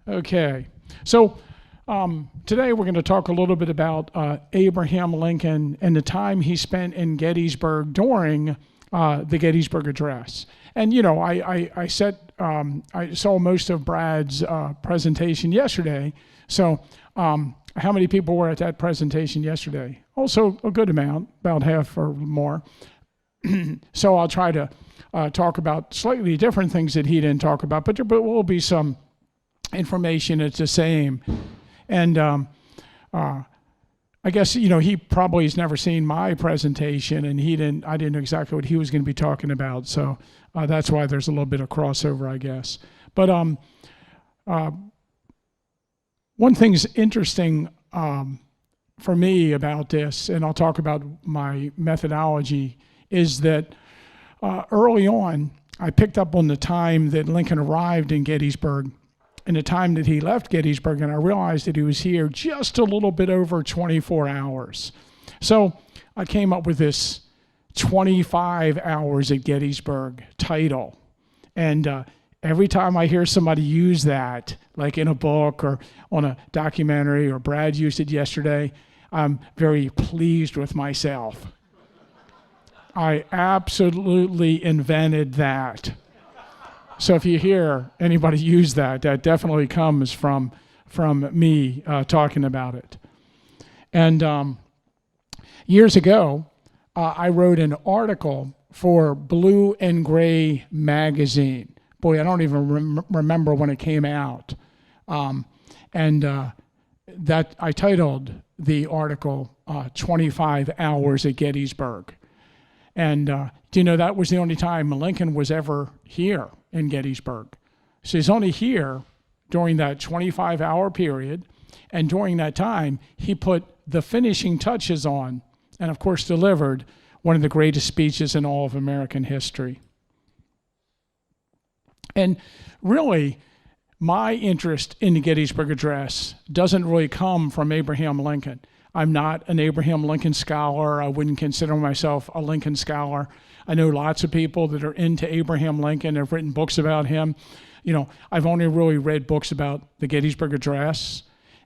Okay, so today we're going to talk a little bit about Abraham Lincoln and the time he spent in Gettysburg during the Gettysburg Address. And you know, I saw most of Brad's presentation yesterday. So how many people were at that presentation yesterday? Also a good amount, about half or more. So I'll try to talk about slightly different things that he didn't talk about, but there will be some information that's the same. And I guess, you know, he probably has never seen my presentation, and I didn't know exactly what he was going to be talking about. So that's why there's a little bit of crossover, I guess. But one thing's interesting for me about this, and I'll talk about my methodology, is that early on, I picked up on the time that Lincoln arrived in Gettysburg and the time that he left Gettysburg, and I realized that he was here just a little bit over 24 hours. So I came up with this 25 hours at Gettysburg title. And every time I hear somebody use that, like in a book or on a documentary, or Brad used it yesterday, I'm very pleased with myself. I absolutely invented that. So if you hear anybody use that, that definitely comes from me talking about it. And years ago, I wrote an article for Blue and Gray magazine. Boy, I don't even remember when it came out. That I titled the article 25 Hours at Gettysburg. And do you know that was the only time Lincoln was ever here in Gettysburg? So he's only here during that 25-hour period. And during that time, he put the finishing touches on and, of course, delivered one of the greatest speeches in all of American history. And really, my interest in the Gettysburg Address doesn't really come from Abraham Lincoln. I'm not an Abraham Lincoln scholar. I wouldn't consider myself a Lincoln scholar. I know lots of people that are into Abraham Lincoln, have written books about him. You know, I've only really read books about the Gettysburg Address.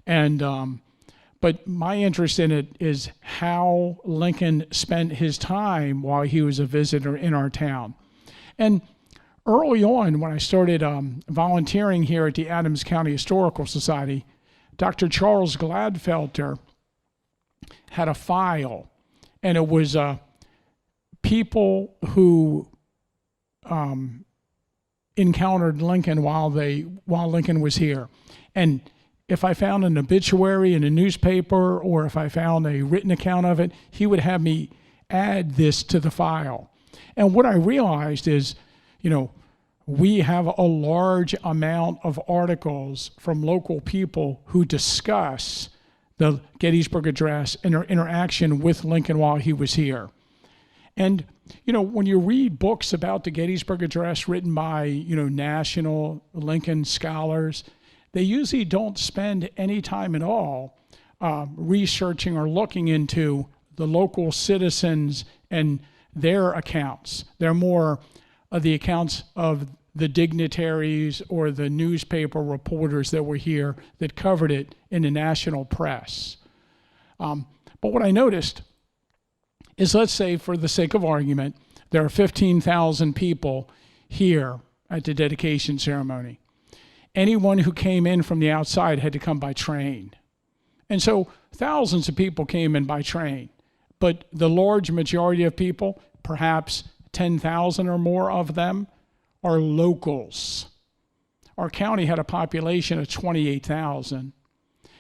But my interest in it is how Lincoln spent his time while he was a visitor in our town. And early on, when I started volunteering here at the Adams County Historical Society, Dr. Charles Gladfelter had a file, and it was people who encountered Lincoln while Lincoln was here. And if I found an obituary in a newspaper, or if I found a written account of it, he would have me add this to the file. And what I realized is, you know, we have a large amount of articles from local people who discuss the Gettysburg Address and their interaction with Lincoln while he was here. And, you know, when you read books about the Gettysburg Address written by, you know, national Lincoln scholars, they usually don't spend any time at all researching or looking into the local citizens and their accounts. They're more of the accounts of the dignitaries or the newspaper reporters that were here that covered it in the national press. But what I noticed is, let's say for the sake of argument, there are 15,000 people here at the dedication ceremony. Anyone who came in from the outside had to come by train. And so thousands of people came in by train, but the large majority of people, perhaps 10,000 or more of them, are locals. Our county had a population of 28,000.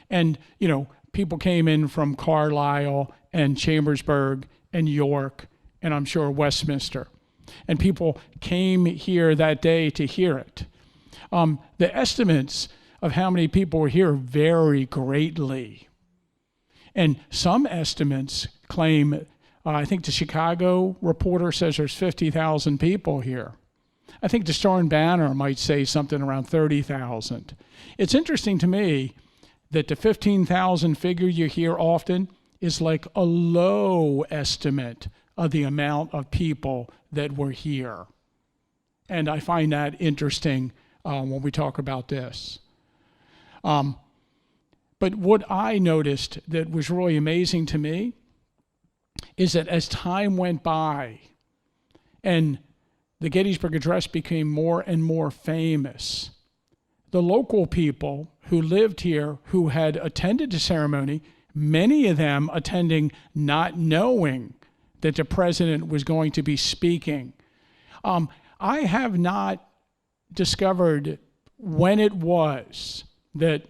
And, you know, people came in from Carlisle and Chambersburg and York, and I'm sure Westminster. And people came here that day to hear it. The estimates of how many people were here vary greatly. And some estimates claim, I think the Chicago Reporter says there's 50,000 people here. I think the Star and Banner might say something around 30,000. It's interesting to me that the 15,000 figure you hear often is like a low estimate of the amount of people that were here. And I find that interesting when we talk about this. But what I noticed that was really amazing to me is that as time went by and the Gettysburg Address became more and more famous, the local people who lived here, who had attended the ceremony, many of them attending not knowing that the president was going to be speaking. I have not discovered when it was that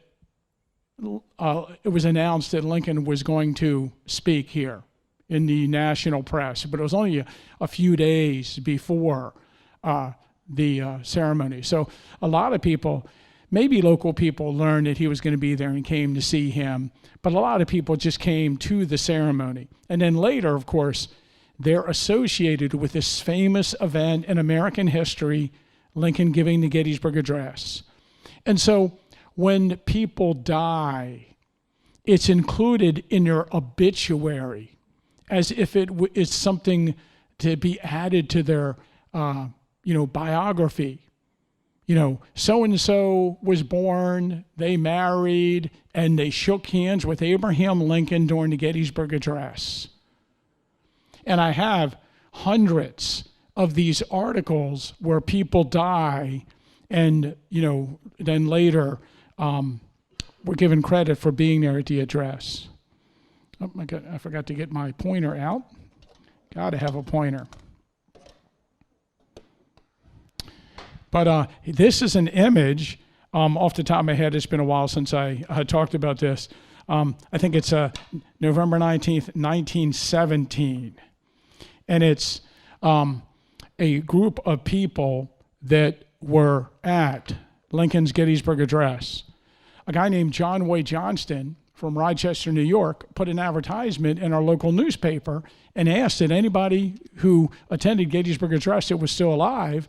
it was announced that Lincoln was going to speak here in the national press, but it was only a few days before the ceremony. So a lot of people, maybe local people, learned that he was going to be there and came to see him, but a lot of people just came to the ceremony. And then later, of course, they're associated with this famous event in American history, Lincoln giving the Gettysburg Address. And so when people die, it's included in their obituary as if it is something to be added to their biography. So-and-so was born, they married, and they shook hands with Abraham Lincoln during the Gettysburg Address. And I have hundreds of these articles where people die and, then later were given credit for being there at the address. Oh my God, I forgot to get my pointer out. Gotta have a pointer. But this is an image, off the top of my head. It's been a while since I talked about this. I think it's November 19th, 1917. And it's a group of people that were at Lincoln's Gettysburg Address. A guy named John Wayne Johnston from Rochester, New York, put an advertisement in our local newspaper and asked that anybody who attended Gettysburg Address that was still alive,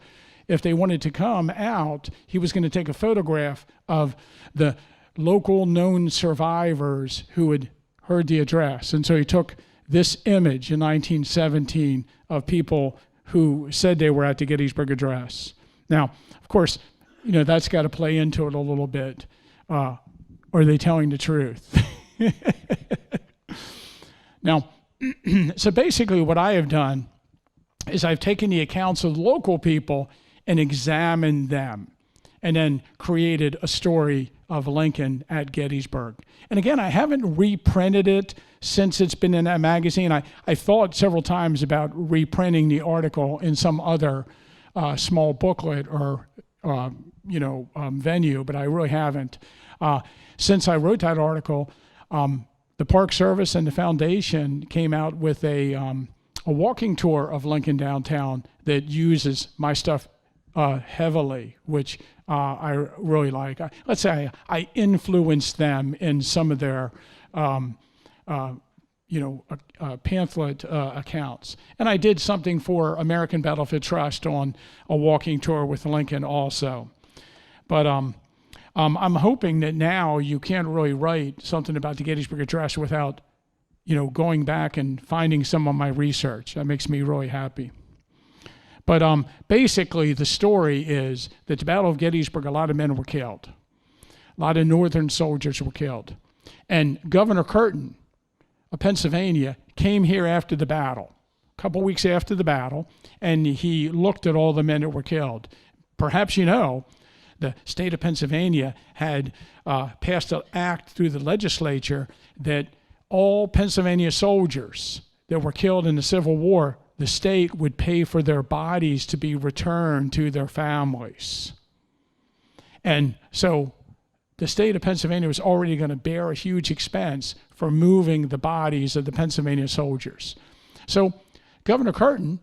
if they wanted to come out, he was going to take a photograph of the local known survivors who had heard the address. And so he took this image in 1917 of people who said they were at the Gettysburg Address. Now, of course, that's got to play into it a little bit. Are they telling the truth? Now, so basically what I have done is I've taken the accounts of local people and examined them and then created a story of Lincoln at Gettysburg. And again, I haven't reprinted it since it's been in that magazine. I thought several times about reprinting the article in some other small booklet or venue, but I really haven't. Since I wrote that article, the Park Service and the Foundation came out with a walking tour of Lincoln downtown that uses my stuff heavily, which I really like. Let's say I influenced them in some of their pamphlet accounts. And I did something for American Battlefield Trust on a walking tour with Lincoln also. But I'm hoping that now you can't really write something about the Gettysburg Address without, going back and finding some of my research. That makes me really happy. But basically, the story is that the Battle of Gettysburg, a lot of men were killed. A lot of Northern soldiers were killed. And Governor Curtin of Pennsylvania came here after the battle, a couple weeks after the battle, and he looked at all the men that were killed. Perhaps the state of Pennsylvania had passed an act through the legislature that all Pennsylvania soldiers that were killed in the Civil War, the state would pay for their bodies to be returned to their families. And so the state of Pennsylvania was already going to bear a huge expense for moving the bodies of the Pennsylvania soldiers. So Governor Curtin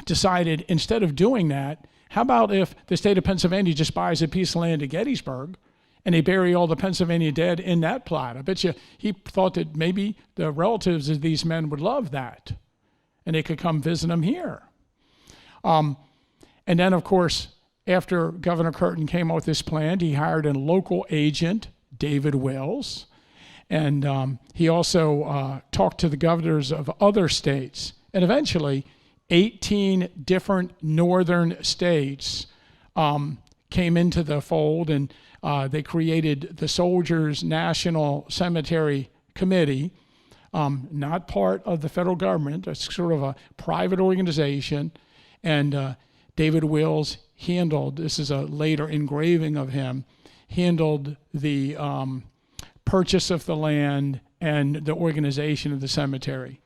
decided, instead of doing that, how about if the state of Pennsylvania just buys a piece of land at Gettysburg and they bury all the Pennsylvania dead in that plot? I bet you he thought that maybe the relatives of these men would love that and they could come visit them here. And then, of course, after Governor Curtin came up with this plan, he hired a local agent, David Wills, and he also talked to the governors of other states. And eventually, 18 different northern states came into the fold, and they created the Soldiers National Cemetery Committee, not part of the federal government. It's sort of a private organization. And David Wills handled, this is a later engraving of him, handled the purchase of the land and the organization of the cemetery.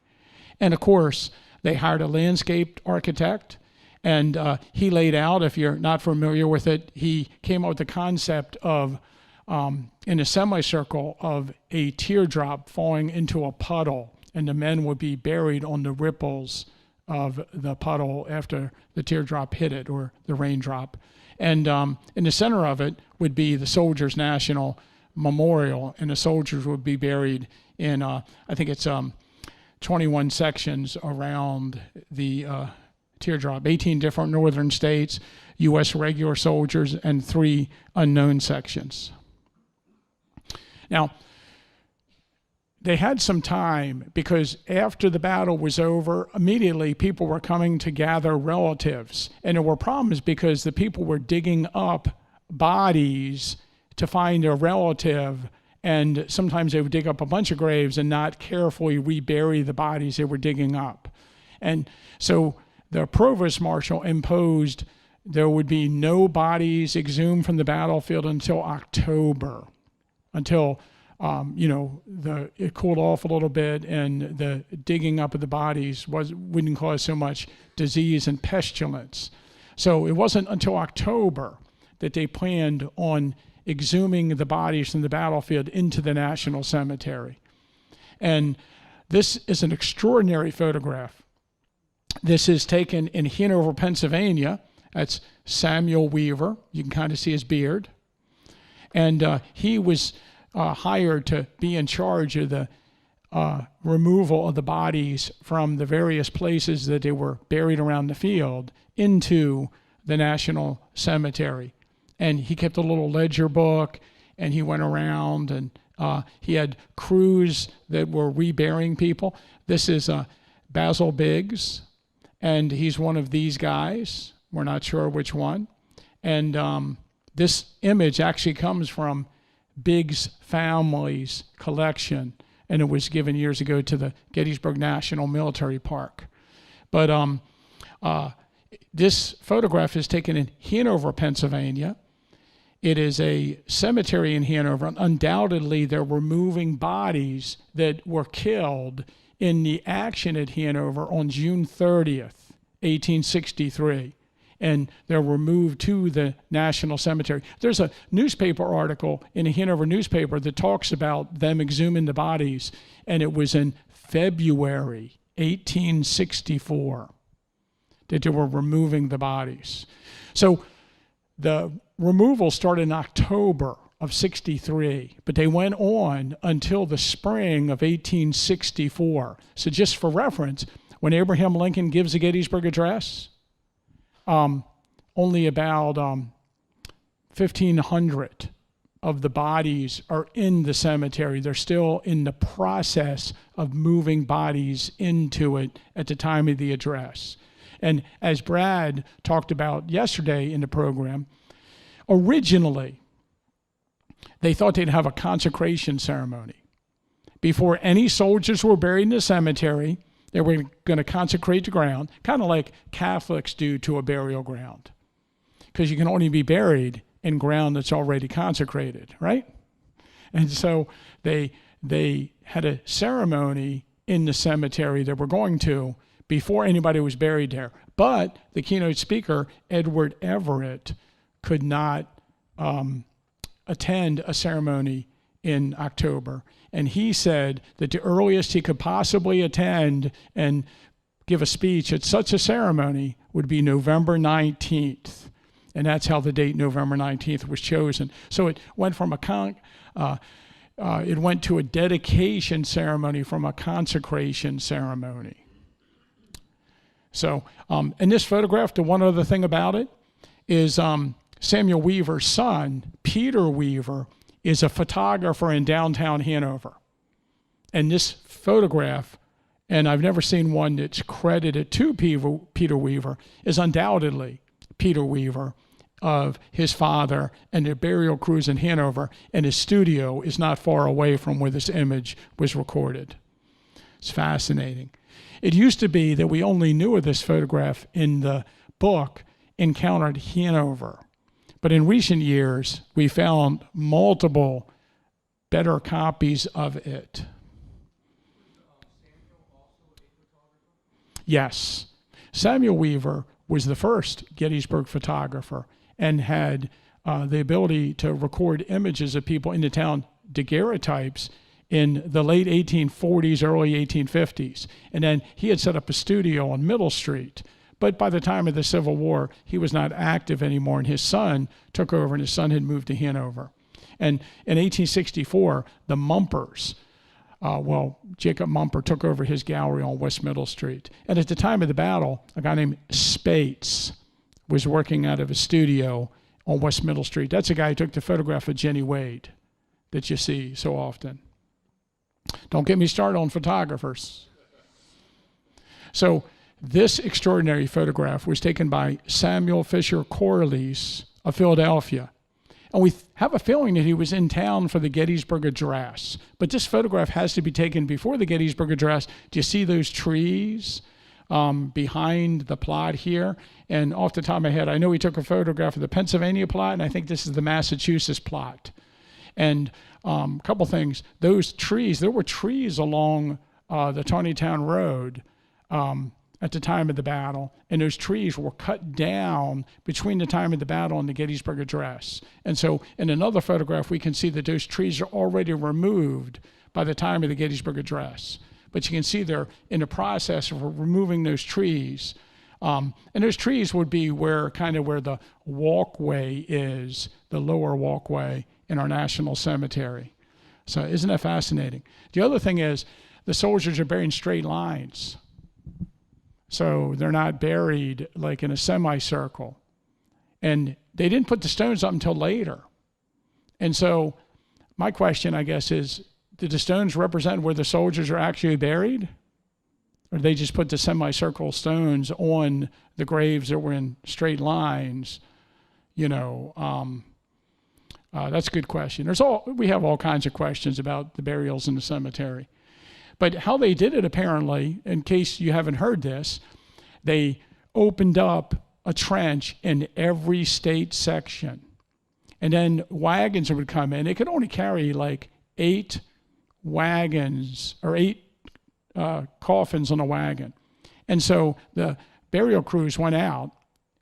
And of course, they hired a landscape architect, and he laid out, if you're not familiar with it, he came up with the concept of, in a semicircle, of a teardrop falling into a puddle, and the men would be buried on the ripples of the puddle after the teardrop hit it, or the raindrop. And in the center of it would be the Soldiers National Memorial, and the soldiers would be buried in, I think it's 21 sections around the teardrop, 18 different northern states, U.S. regular soldiers, and 3 unknown sections. Now, they had some time, because after the battle was over, immediately people were coming to gather relatives. And there were problems because the people were digging up bodies to find a relative, and sometimes they would dig up a bunch of graves and not carefully rebury the bodies they were digging up. And so the provost marshal imposed there would be no bodies exhumed from the battlefield until October, until it cooled off a little bit, and the digging up of the bodies wouldn't cause so much disease and pestilence. So it wasn't until October that they planned on exhuming the bodies from the battlefield into the National Cemetery. And this is an extraordinary photograph. This is taken in Hanover, Pennsylvania. That's Samuel Weaver. You can kind of see his beard. And he was hired to be in charge of the removal of the bodies from the various places that they were buried around the field into the National Cemetery. And he kept a little ledger book, and he went around, and he had crews that were reburying people. This is Basil Biggs, and he's one of these guys. We're not sure which one. And this image actually comes from Biggs' family's collection, and it was given years ago to the Gettysburg National Military Park. But this photograph is taken in Hanover, Pennsylvania. It is a cemetery in Hanover. Undoubtedly, they're removing bodies that were killed in the action at Hanover on June 30th, 1863. And they're removed to the National Cemetery. There's a newspaper article in a Hanover newspaper that talks about them exhuming the bodies, and it was in February 1864 that they were removing the bodies. So the removal started in October of 63, but they went on until the spring of 1864. So just for reference, when Abraham Lincoln gives the Gettysburg Address, only about 1,500 of the bodies are in the cemetery. They're still in the process of moving bodies into it at the time of the address. And as Brad talked about yesterday in the program, originally, they thought they'd have a consecration ceremony. Before any soldiers were buried in the cemetery, they were going to consecrate the ground, kind of like Catholics do to a burial ground, because you can only be buried in ground that's already consecrated, right? And so they had a ceremony in the cemetery they were going to before anybody was buried there. But the keynote speaker, Edward Everett, could not attend a ceremony in October. And he said that the earliest he could possibly attend and give a speech at such a ceremony would be November 19th. And that's how the date November 19th was chosen. So it went from it went to a dedication ceremony from a consecration ceremony. So in this photograph, the one other thing about it is Samuel Weaver's son, Peter Weaver, is a photographer in downtown Hanover. And this photograph, and I've never seen one that's credited to Peter Weaver, is undoubtedly Peter Weaver of his father and the burial cruise in Hanover, and his studio is not far away from where this image was recorded. It's fascinating. It used to be that we only knew of this photograph in the book Encountered Hanover. But in recent years, we found multiple better copies of it. Yes. Samuel Weaver was the first Gettysburg photographer and had the ability to record images of people in the town, daguerreotypes, in the late 1840s, early 1850s. And then he had set up a studio on Middle Street. But by the time of the Civil War, he was not active anymore, and his son took over, and his son had moved to Hanover. And in 1864, the Mumpers, Jacob Mumper took over his gallery on West Middle Street. And at the time of the battle, a guy named Spates was working out of a studio on West Middle Street. That's a guy who took the photograph of Jenny Wade that you see so often. Don't get me started on photographers. So this extraordinary photograph was taken by Samuel Fisher Corliss of Philadelphia. And we have a feeling that he was in town for the Gettysburg Address. But this photograph has to be taken before the Gettysburg Address. Do you see those trees behind the plot here? And off the top of my head, I know he took a photograph of the Pennsylvania plot, and I think this is the Massachusetts plot. And a couple things. Those trees, there were trees along the Taneytown Road at the time of the battle, and those trees were cut down between the time of the battle and the Gettysburg Address. And so in another photograph, we can see that those trees are already removed by the time of the Gettysburg Address. But you can see they're in the process of removing those trees. And those trees would be where the walkway is, the lower walkway in our national cemetery. So isn't that fascinating? The other thing is the soldiers are buried in straight lines. So they're not buried like in a semicircle. And they didn't put the stones up until later. And so my question, I guess, is, did the stones represent where the soldiers are actually buried? Or did they just put the semicircle stones on the graves that were in straight lines? That's a good question. We have all kinds of questions about the burials in the cemetery. But how they did it, apparently, in case you haven't heard this, they opened up a trench in every state section. And then wagons would come in. It could only carry like 8 wagons or 8 coffins on a wagon. And so the burial crews went out,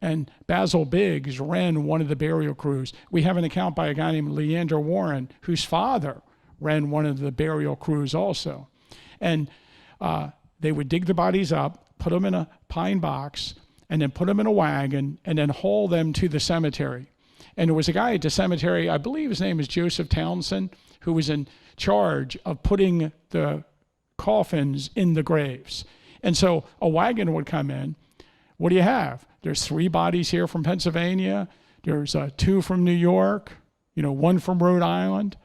and Basil Biggs ran one of the burial crews. We have an account by a guy named Leander Warren, whose father ran one of the burial crews also. And they would dig the bodies up, put them in a pine box, and then put them in a wagon, and then haul them to the cemetery. And there was a guy at the cemetery, I believe his name is Joseph Townsend, who was in charge of putting the coffins in the graves. And so a wagon would come in. What do you have? There's 3 bodies here from Pennsylvania. There's 2 from New York, 1 from Rhode Island.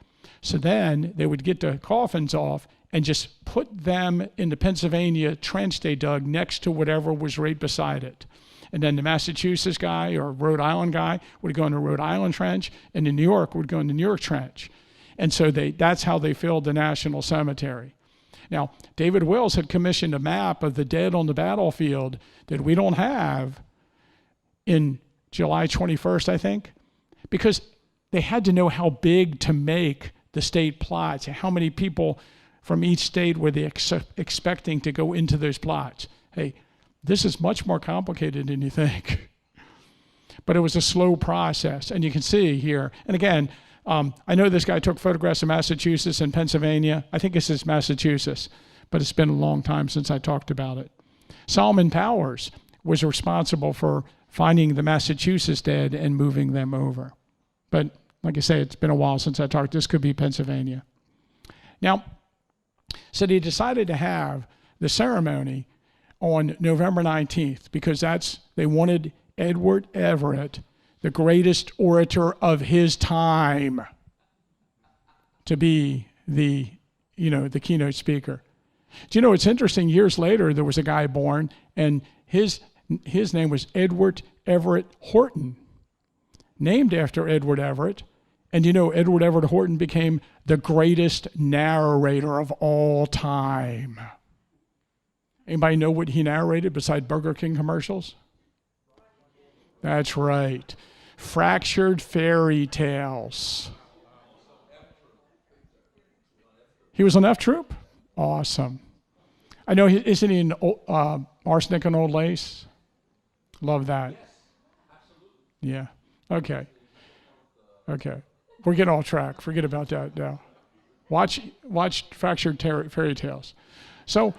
So then they would get the coffins off and just put them in the Pennsylvania trench they dug next to whatever was right beside it. And then the Massachusetts guy or Rhode Island guy would go in the Rhode Island trench, and the New York would go in the New York trench. And so that's how they filled the National Cemetery. Now, David Wills had commissioned a map of the dead on the battlefield that we don't have in July 21st, I think, because they had to know how big to make the state plots, how many people from each state were they expecting to go into those plots. Hey, this is much more complicated than you think. But it was a slow process, and you can see here, and again, I know this guy took photographs of Massachusetts and Pennsylvania. I think this is Massachusetts, but it's been a long time since I talked about it. Solomon Powers was responsible for finding the Massachusetts dead and moving them over. But like I say, it's been a while since I talked. This could be Pennsylvania. Now, so they decided to have the ceremony on November 19th because they wanted Edward Everett, the greatest orator of his time, to be the keynote speaker. Do you know, it's interesting, years later, there was a guy born, and his name was Edward Everett Horton. named after Edward Everett. And you know, Edward Everett Horton became the greatest narrator of all time. Anybody know what he narrated besides Burger King commercials? That's right. Fractured Fairy Tales. He was on F Troop? Awesome. I know, isn't he in Arsenic and Old Lace? Love that. Yeah. Okay. We're getting off track. Forget about that now. Watch Fractured Fairy Tales. So,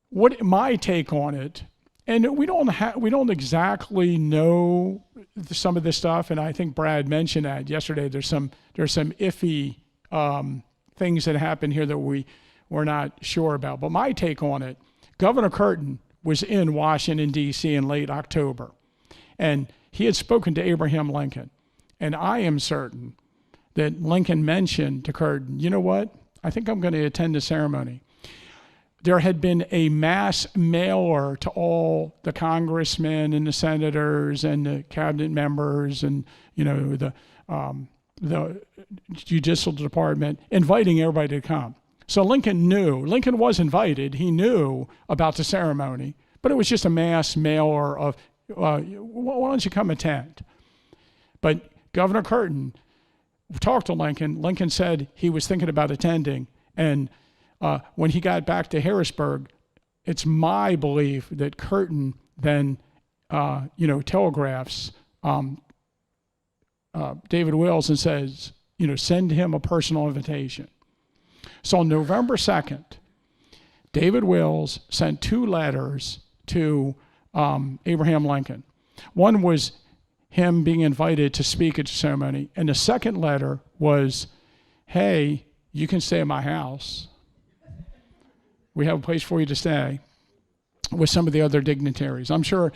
what my take on it, and we don't exactly know some of this stuff, and I think Brad mentioned that yesterday. There's some iffy things that happen here that we're not sure about. But my take on it, Governor Curtin was in Washington, D.C. in late October, and he had spoken to Abraham Lincoln. And I am certain that Lincoln mentioned to Curtin, you know what? I think I'm going to attend the ceremony. There had been a mass mailer to all the congressmen and the senators and the cabinet members and, you know, the judicial department inviting everybody to come. So Lincoln was invited. He knew about the ceremony, but it was just a mass mailer of, why don't you come attend? But Governor Curtin talked to Lincoln. Lincoln said he was thinking about attending. And when he got back to Harrisburg, it's my belief that Curtin then, telegraphs David Wills and says, send him a personal invitation. So on November 2nd, David Wills sent 2 letters to Abraham Lincoln. One was him being invited to speak at the ceremony. And the second letter was, hey, you can stay at my house. We have a place for you to stay, with some of the other dignitaries. I'm sure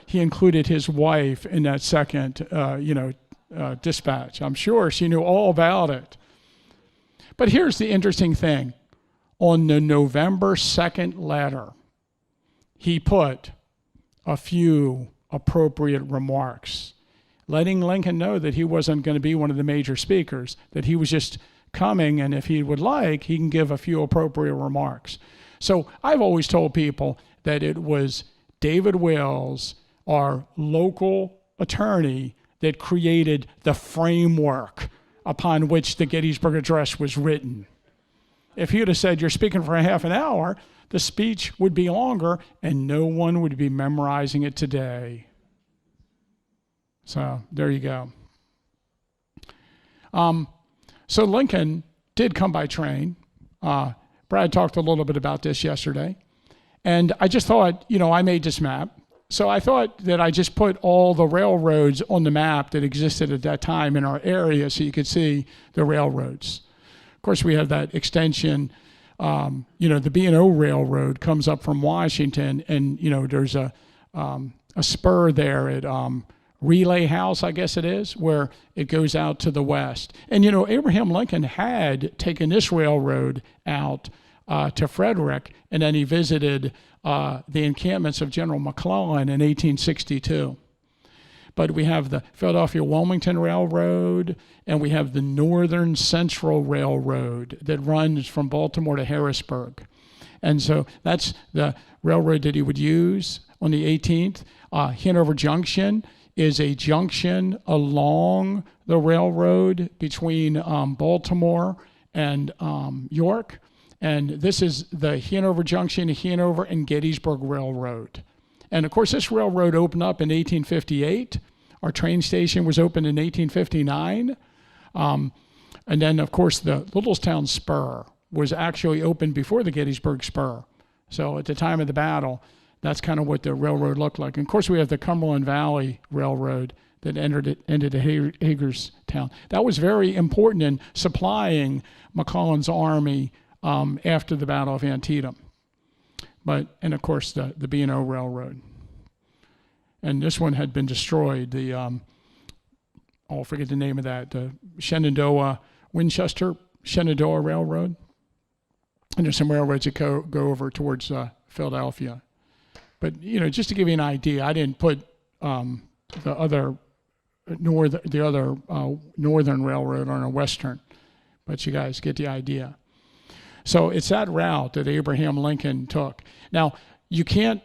he included his wife in that second, dispatch. I'm sure she knew all about it. But here's the interesting thing. On the November 2nd letter, he put a few appropriate remarks, letting Lincoln know that he wasn't going to be one of the major speakers, that he was just coming, and if he would like, he can give a few appropriate remarks. So I've always told people that it was David Wills, our local attorney, that created the framework upon which the Gettysburg Address was written. If he would have said, you're speaking for a half an hour, the speech would be longer and no one would be memorizing it today. So there you go. So Lincoln did come by train. Brad talked a little bit about this yesterday. And I just thought, I made this map. So I thought that I just put all the railroads on the map that existed at that time in our area so you could see the railroads. Of course, we have that extension. The B&O Railroad comes up from Washington, and, there's a spur there at Relay House, I guess it is, where it goes out to the west. And, Abraham Lincoln had taken this railroad out to Frederick, and then he visited the encampments of General McClellan in 1862. But we have the Philadelphia-Wilmington Railroad, and we have the Northern Central Railroad that runs from Baltimore to Harrisburg. And so that's the railroad that he would use on the 18th. Hanover Junction is a junction along the railroad between Baltimore and York. And this is the Hanover Junction, Hanover and Gettysburg Railroad. And of course, this railroad opened up in 1858. Our train station was opened in 1859. And then, of course, the Littlestown Spur was actually opened before the Gettysburg Spur. So at the time of the battle, that's kind of what the railroad looked like. And of course, we have the Cumberland Valley Railroad that ended at Hagerstown. That was very important in supplying McClellan's army after the Battle of Antietam. And of course, the B&O Railroad. And this one had been destroyed. I forget the name of that, the Winchester-Shenandoah Railroad. And there's some railroads that go over towards Philadelphia. But, just to give you an idea, I didn't put northern railroad on a western, but you guys get the idea. So it's that route that Abraham Lincoln took. Now, you can't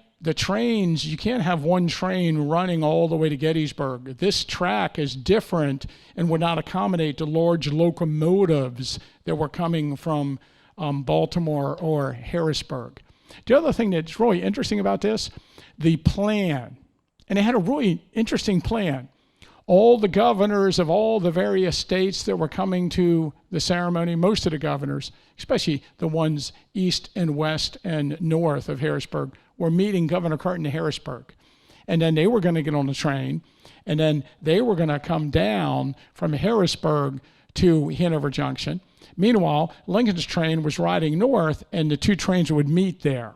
have one train running all the way to Gettysburg. This track is different and would not accommodate the large locomotives that were coming from Baltimore or Harrisburg. The other thing that's really interesting about this, the plan, and they had a really interesting plan. All the governors of all the various states that were coming to the ceremony, most of the governors, especially the ones east and west and north of Harrisburg, were meeting Governor Curtin in Harrisburg. And then they were going to get on the train, and then they were going to come down from Harrisburg to Hanover Junction. Meanwhile, Lincoln's train was riding north, and the two trains would meet there.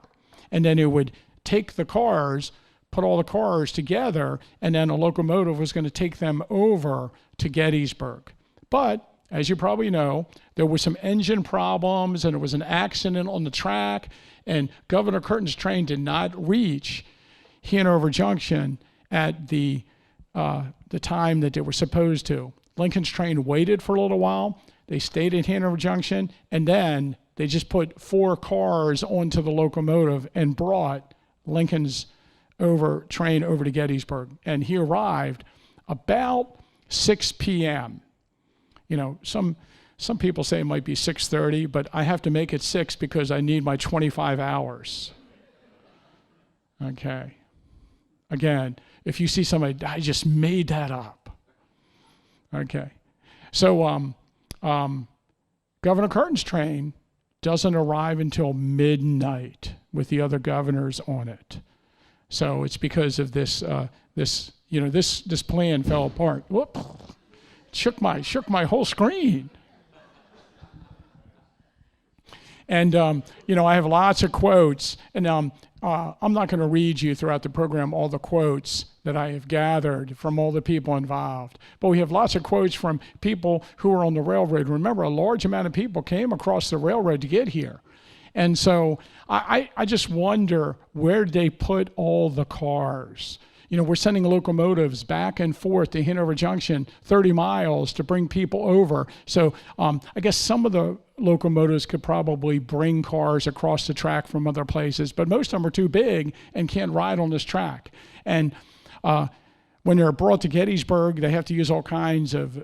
And then it would take the cars, put all the cars together, and then a locomotive was going to take them over to Gettysburg. But, as you probably know, there were some engine problems, and there was an accident on the track, and Governor Curtin's train did not reach Hanover Junction at the time that they were supposed to. Lincoln's train waited for a little while. They stayed at Hanover Junction, and then they just put 4 cars onto the locomotive and brought Lincoln's train over to Gettysburg. And he arrived about 6 p.m. You know, some people say it might be 6:30, but I have to make it 6 because I need my 25 hours. Okay. Again, if you see somebody, I just made that up. Okay. So Governor Curtin's train doesn't arrive until midnight with the other governors on it. So it's because of this plan fell apart. Whoop! Shook my whole screen. And I have lots of quotes, and I'm not going to read you throughout the program all the quotes that I have gathered from all the people involved. But we have lots of quotes from people who were on the railroad. Remember, a large amount of people came across the railroad to get here. And so I just wonder, where did they put all the cars? We're sending locomotives back and forth to Hanover Junction, 30 miles to bring people over. So I guess some of the locomotives could probably bring cars across the track from other places, but most of them are too big and can't ride on this track. And when they're brought to Gettysburg, they have to use all kinds of,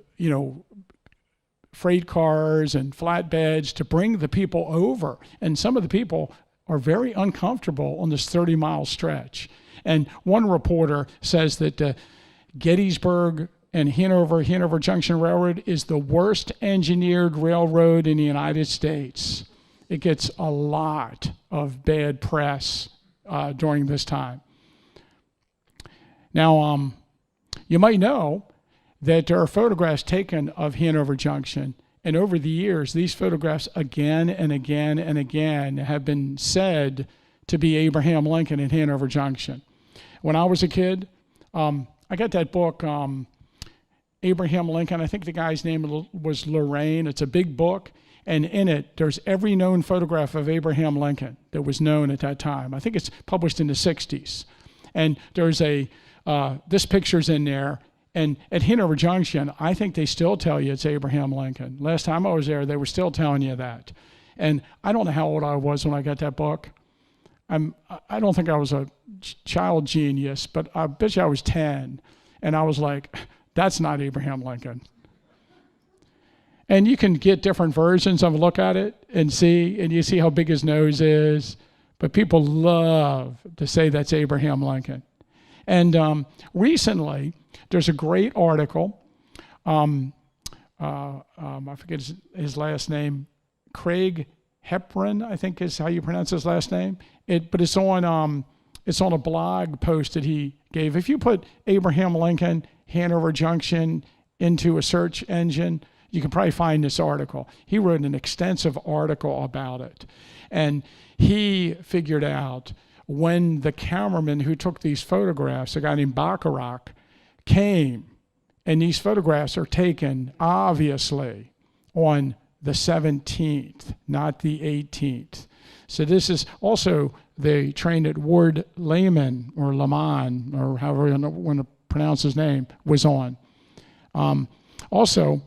freight cars and flatbeds to bring the people over. And some of the people are very uncomfortable on this 30-mile stretch. And one reporter says that Gettysburg and Hanover Junction Railroad is the worst engineered railroad in the United States. It gets a lot of bad press during this time. Now, you might know that there are photographs taken of Hanover Junction, and over the years, these photographs again and again and again have been said to be Abraham Lincoln in Hanover Junction. When I was a kid, I got that book, Abraham Lincoln. I think the guy's name was Lorraine. It's a big book, and in it, there's every known photograph of Abraham Lincoln that was known at that time. I think it's published in the 60s. And there's this picture's in there, and at Hanover Junction, I think they still tell you it's Abraham Lincoln. Last time I was there, they were still telling you that. And I don't know how old I was when I got that book. I don't think I was a child genius, but I bet you I was 10. And I was like, that's not Abraham Lincoln. And you can get different versions of a look at it and you see how big his nose is. But people love to say that's Abraham Lincoln. And recently, there's a great article. I forget his last name. Craig Hepburn, I think is how you pronounce his last name. But it's on a blog post that he gave. If you put Abraham Lincoln, Hanover Junction into a search engine, you can probably find this article. He wrote an extensive article about it. And he figured out when the cameraman who took these photographs, a guy named Bacharach, came, and these photographs are taken, obviously, on the 17th, not the 18th. So this is also the train at Ward Lehman, or Lamon, or however you want to pronounce his name, was on. Also,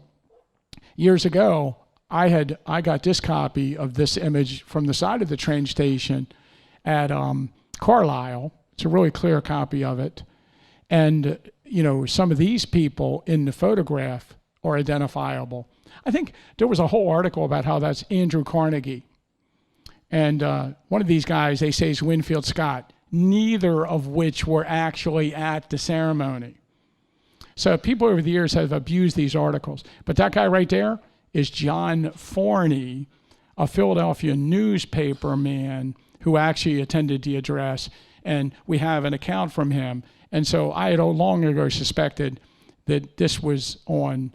years ago, I got this copy of this image from the side of the train station at Carlisle. It's a really clear copy of it. And, some of these people in the photograph are identifiable. I think there was a whole article about how that's Andrew Carnegie. And one of these guys, they say, is Winfield Scott, neither of which were actually at the ceremony. So people over the years have abused these articles. But that guy right there is John Forney, a Philadelphia newspaper man who actually attended the address. And we have an account from him. And so I had long ago suspected that this was on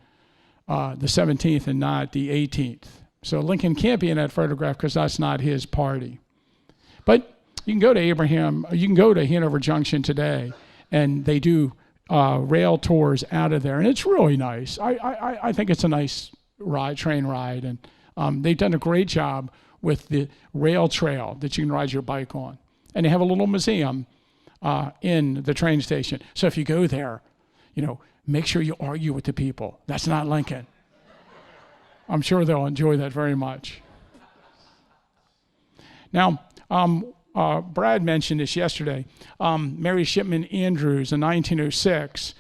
the 17th and not the 18th. So Lincoln can't be in that photograph because that's not his party. But you can go to Hanover Junction today, and they do rail tours out of there, and it's really nice. I think it's a nice train ride, and they've done a great job with the rail trail that you can ride your bike on. And they have a little museum in the train station. So if you go there, make sure you argue with the people. That's not Lincoln. I'm sure they'll enjoy that very much. Now, Brad mentioned this yesterday. Mary Shipman Andrews in 1906,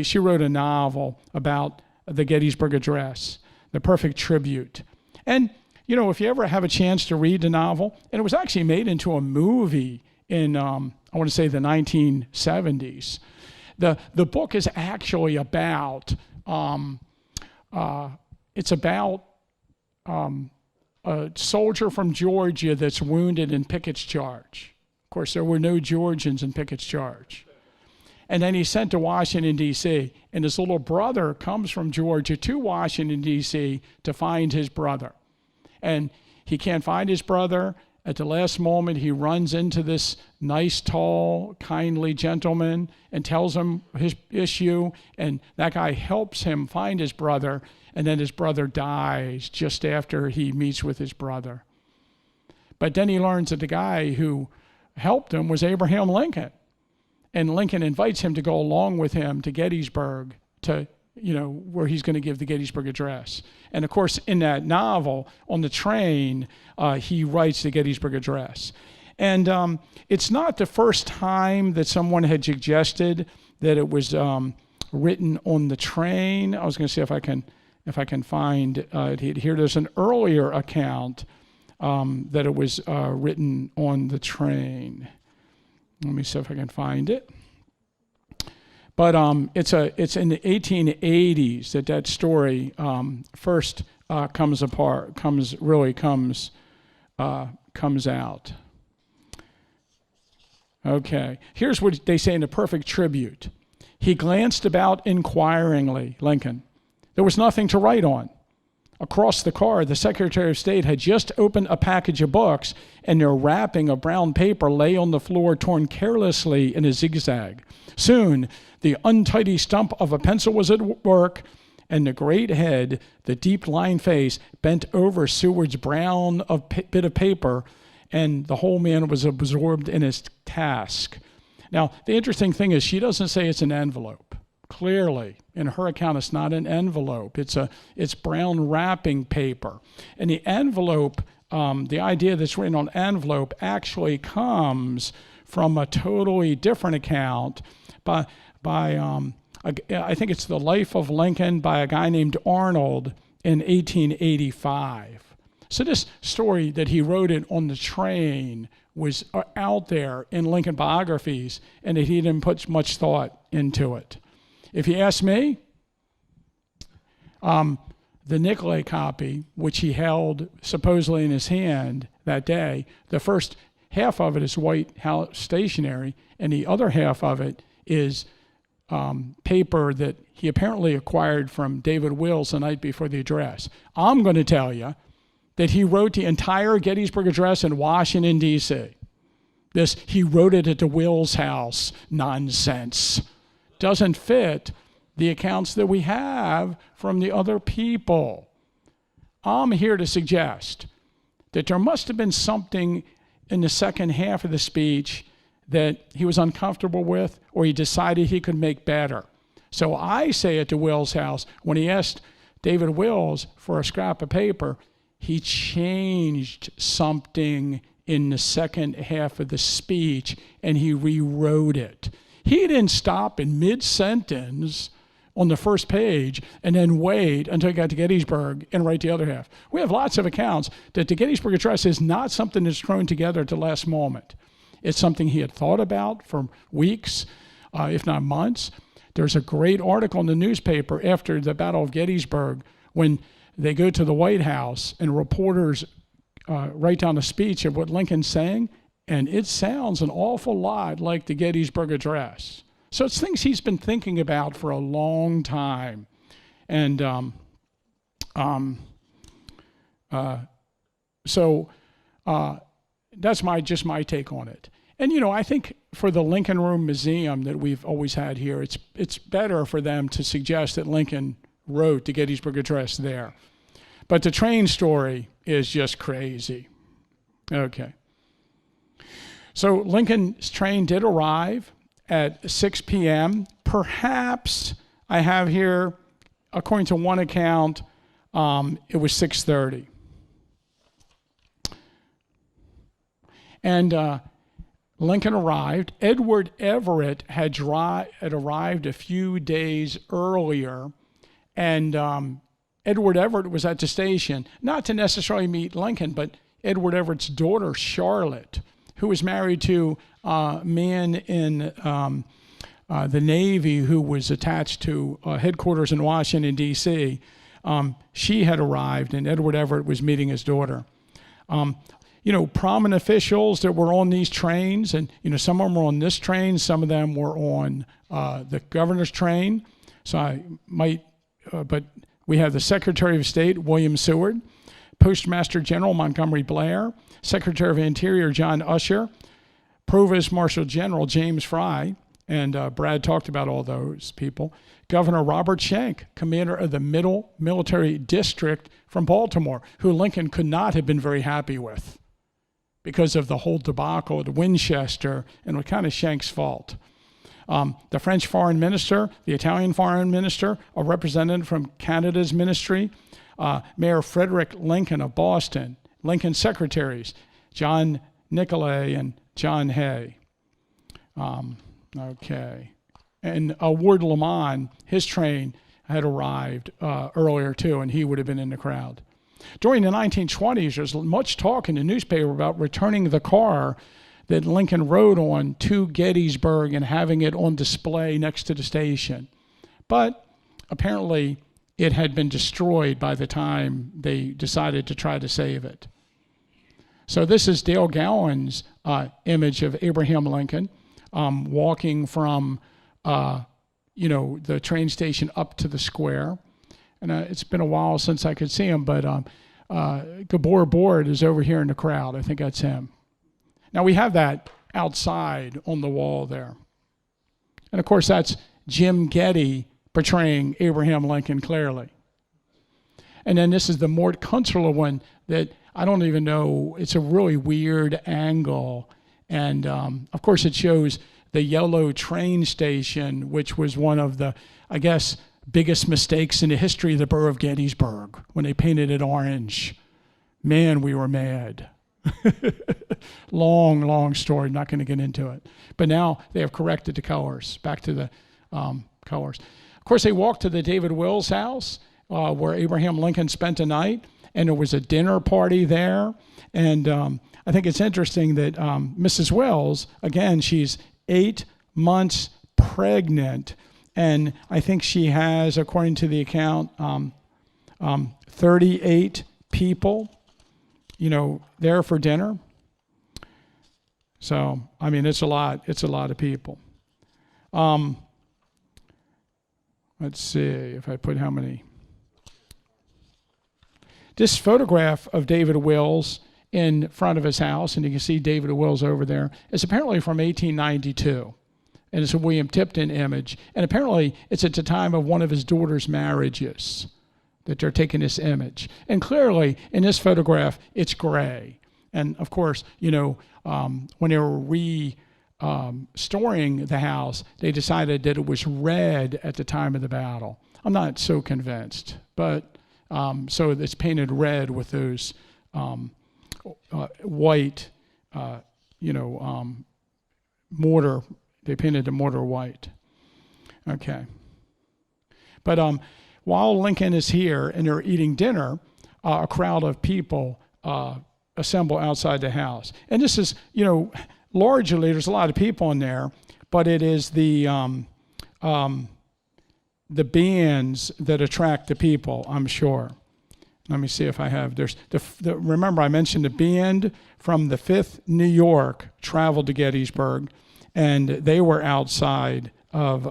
she wrote a novel about the Gettysburg Address, The Perfect Tribute. And, if you ever have a chance to read the novel, and it was actually made into a movie in, I want to say, the 1970s. The book is actually about, a soldier from Georgia that's wounded in Pickett's charge. Of course, there were no Georgians in Pickett's charge. And then he's sent to Washington, D.C., and his little brother comes from Georgia to Washington, D.C. to find his brother. And he can't find his brother. At the last moment, he runs into this nice, tall, kindly gentleman and tells him his issue, and that guy helps him find his brother, and then his brother dies just after he meets with his brother. But then he learns that the guy who helped him was Abraham Lincoln, and Lincoln invites him to go along with him to Gettysburg to where he's going to give the Gettysburg Address. And of course, in that novel, on the train, he writes the Gettysburg Address. And it's not the first time that someone had suggested that it was written on the train. I was going to see if I can find it here. There's an earlier account that it was written on the train. Let me see if I can find it. But it's in the 1880s that story first comes out. Okay, here's what they say in The Perfect Tribute. He glanced about inquiringly, Lincoln. There was nothing to write on. Across the car, the Secretary of State had just opened a package of books, and their wrapping of brown paper lay on the floor, torn carelessly in a zigzag. Soon, the untidy stump of a pencil was at work, and the great head, the deep-lined face, bent over Seward's brown bit of paper, and the whole man was absorbed in his task. Now, the interesting thing is she doesn't say it's an envelope. Clearly, in her account, it's not an envelope. It's brown wrapping paper. And the envelope, the idea that's written on envelope actually comes from a totally different account by I think it's The Life of Lincoln by a guy named Arnold in 1885. So this story that he wrote it on the train was out there in Lincoln biographies, and that he didn't put much thought into it. If you ask me, the Nicolay copy, which he held supposedly in his hand that day, the first half of it is White House stationery, and the other half of it is paper that he apparently acquired from David Wills the night before the address. I'm going to tell that he wrote the entire Gettysburg Address in Washington, D.C. He wrote it at the Wills house nonsense. Doesn't fit the accounts that we have from the other people. I'm here to suggest that there must have been something in the second half of the speech that he was uncomfortable with or he decided he could make better. So I say at the Wills house, when he asked David Wills for a scrap of paper, he changed something in the second half of the speech and he rewrote it. He didn't stop in mid-sentence on the first page and then wait until he got to Gettysburg and write the other half. We have lots of accounts that the Gettysburg Address is not something that's thrown together at the last moment. It's something he had thought about for weeks, if not months. There's a great article in the newspaper after the Battle of Gettysburg when they go to the White House and reporters write down a speech of what Lincoln's saying, and it sounds an awful lot like the Gettysburg Address. So it's things he's been thinking about for a long time. And that's just my take on it. And, I think for the Lincoln Room Museum that we've always had here, it's better for them to suggest that Lincoln wrote the Gettysburg Address there. But the train story is just crazy. Okay. So Lincoln's train did arrive at 6 p.m. Perhaps I have here, according to one account, it was 6:30. And Lincoln arrived. Edward Everett had arrived a few days earlier, and Edward Everett was at the station, not to necessarily meet Lincoln, but Edward Everett's daughter, Charlotte, who was married to a man in the Navy who was attached to headquarters in Washington, D.C. She had arrived, and Edward Everett was meeting his daughter. Prominent officials that were on these trains, and, some of them were on this train, some of them were on the governor's train. So but we have the Secretary of State, William Seward, Postmaster General Montgomery Blair, Secretary of Interior John Usher, Provost Marshal General James Fry, and Brad talked about all those people, Governor Robert Schenck, commander of the Middle Military District from Baltimore, who Lincoln could not have been very happy with because of the whole debacle at Winchester, and it was kind of Schenck's fault. The French foreign minister, the Italian foreign minister, a representative from Canada's ministry, Mayor Frederick Lincoln of Boston, Lincoln's secretaries, John Nicolay and John Hay. Okay. And Ward Lamont, his train had arrived earlier too, and he would have been in the crowd. During the 1920s, there's much talk in the newspaper about returning the car that Lincoln rode on to Gettysburg and having it on display next to the station. But apparently it had been destroyed by the time they decided to try to save it. So this is Dale Gowan's image of Abraham Lincoln walking from the train station up to the square. And it's been a while since I could see him, but Gabor Bord is over here in the crowd. I think that's him. Now we have that outside on the wall there. And of course that's Jim Getty portraying Abraham Lincoln clearly. And then this is the Mort Kunstler one that I don't even know, it's a really weird angle. And of course it shows the yellow train station, which was one of the, I guess, biggest mistakes in the history of the borough of Gettysburg when they painted it orange. Man, we were mad. Long story, not going to get into it. But now they have corrected the colors, back to the colors. Of course, they walked to the David Wills house where Abraham Lincoln spent a night, and there was a dinner party there. And I think it's interesting that Mrs. Wills, again, she's 8 months pregnant, and I think she has, according to the account, 38 people, there for dinner. So, I mean, it's a lot of people. Let's see if I put how many. This photograph of David Wills in front of his house, and you can see David Wills over there, is apparently from 1892. And it's a William Tipton image. And apparently it's at the time of one of his daughter's marriages that they're taking this image. And clearly in this photograph, it's gray. And of course, when they were storing the house, they decided that it was red at the time of the battle. I'm not so convinced, but so it's painted red with those white, mortar. They painted the mortar white. Okay. But while Lincoln is here and they're eating dinner, a crowd of people assemble outside the house. And this is, largely there's a lot of people in there, but it is the bands that attract the people, I'm sure. Let me see if I have. There's remember I mentioned the band from the 5th New York traveled to Gettysburg, and they were outside of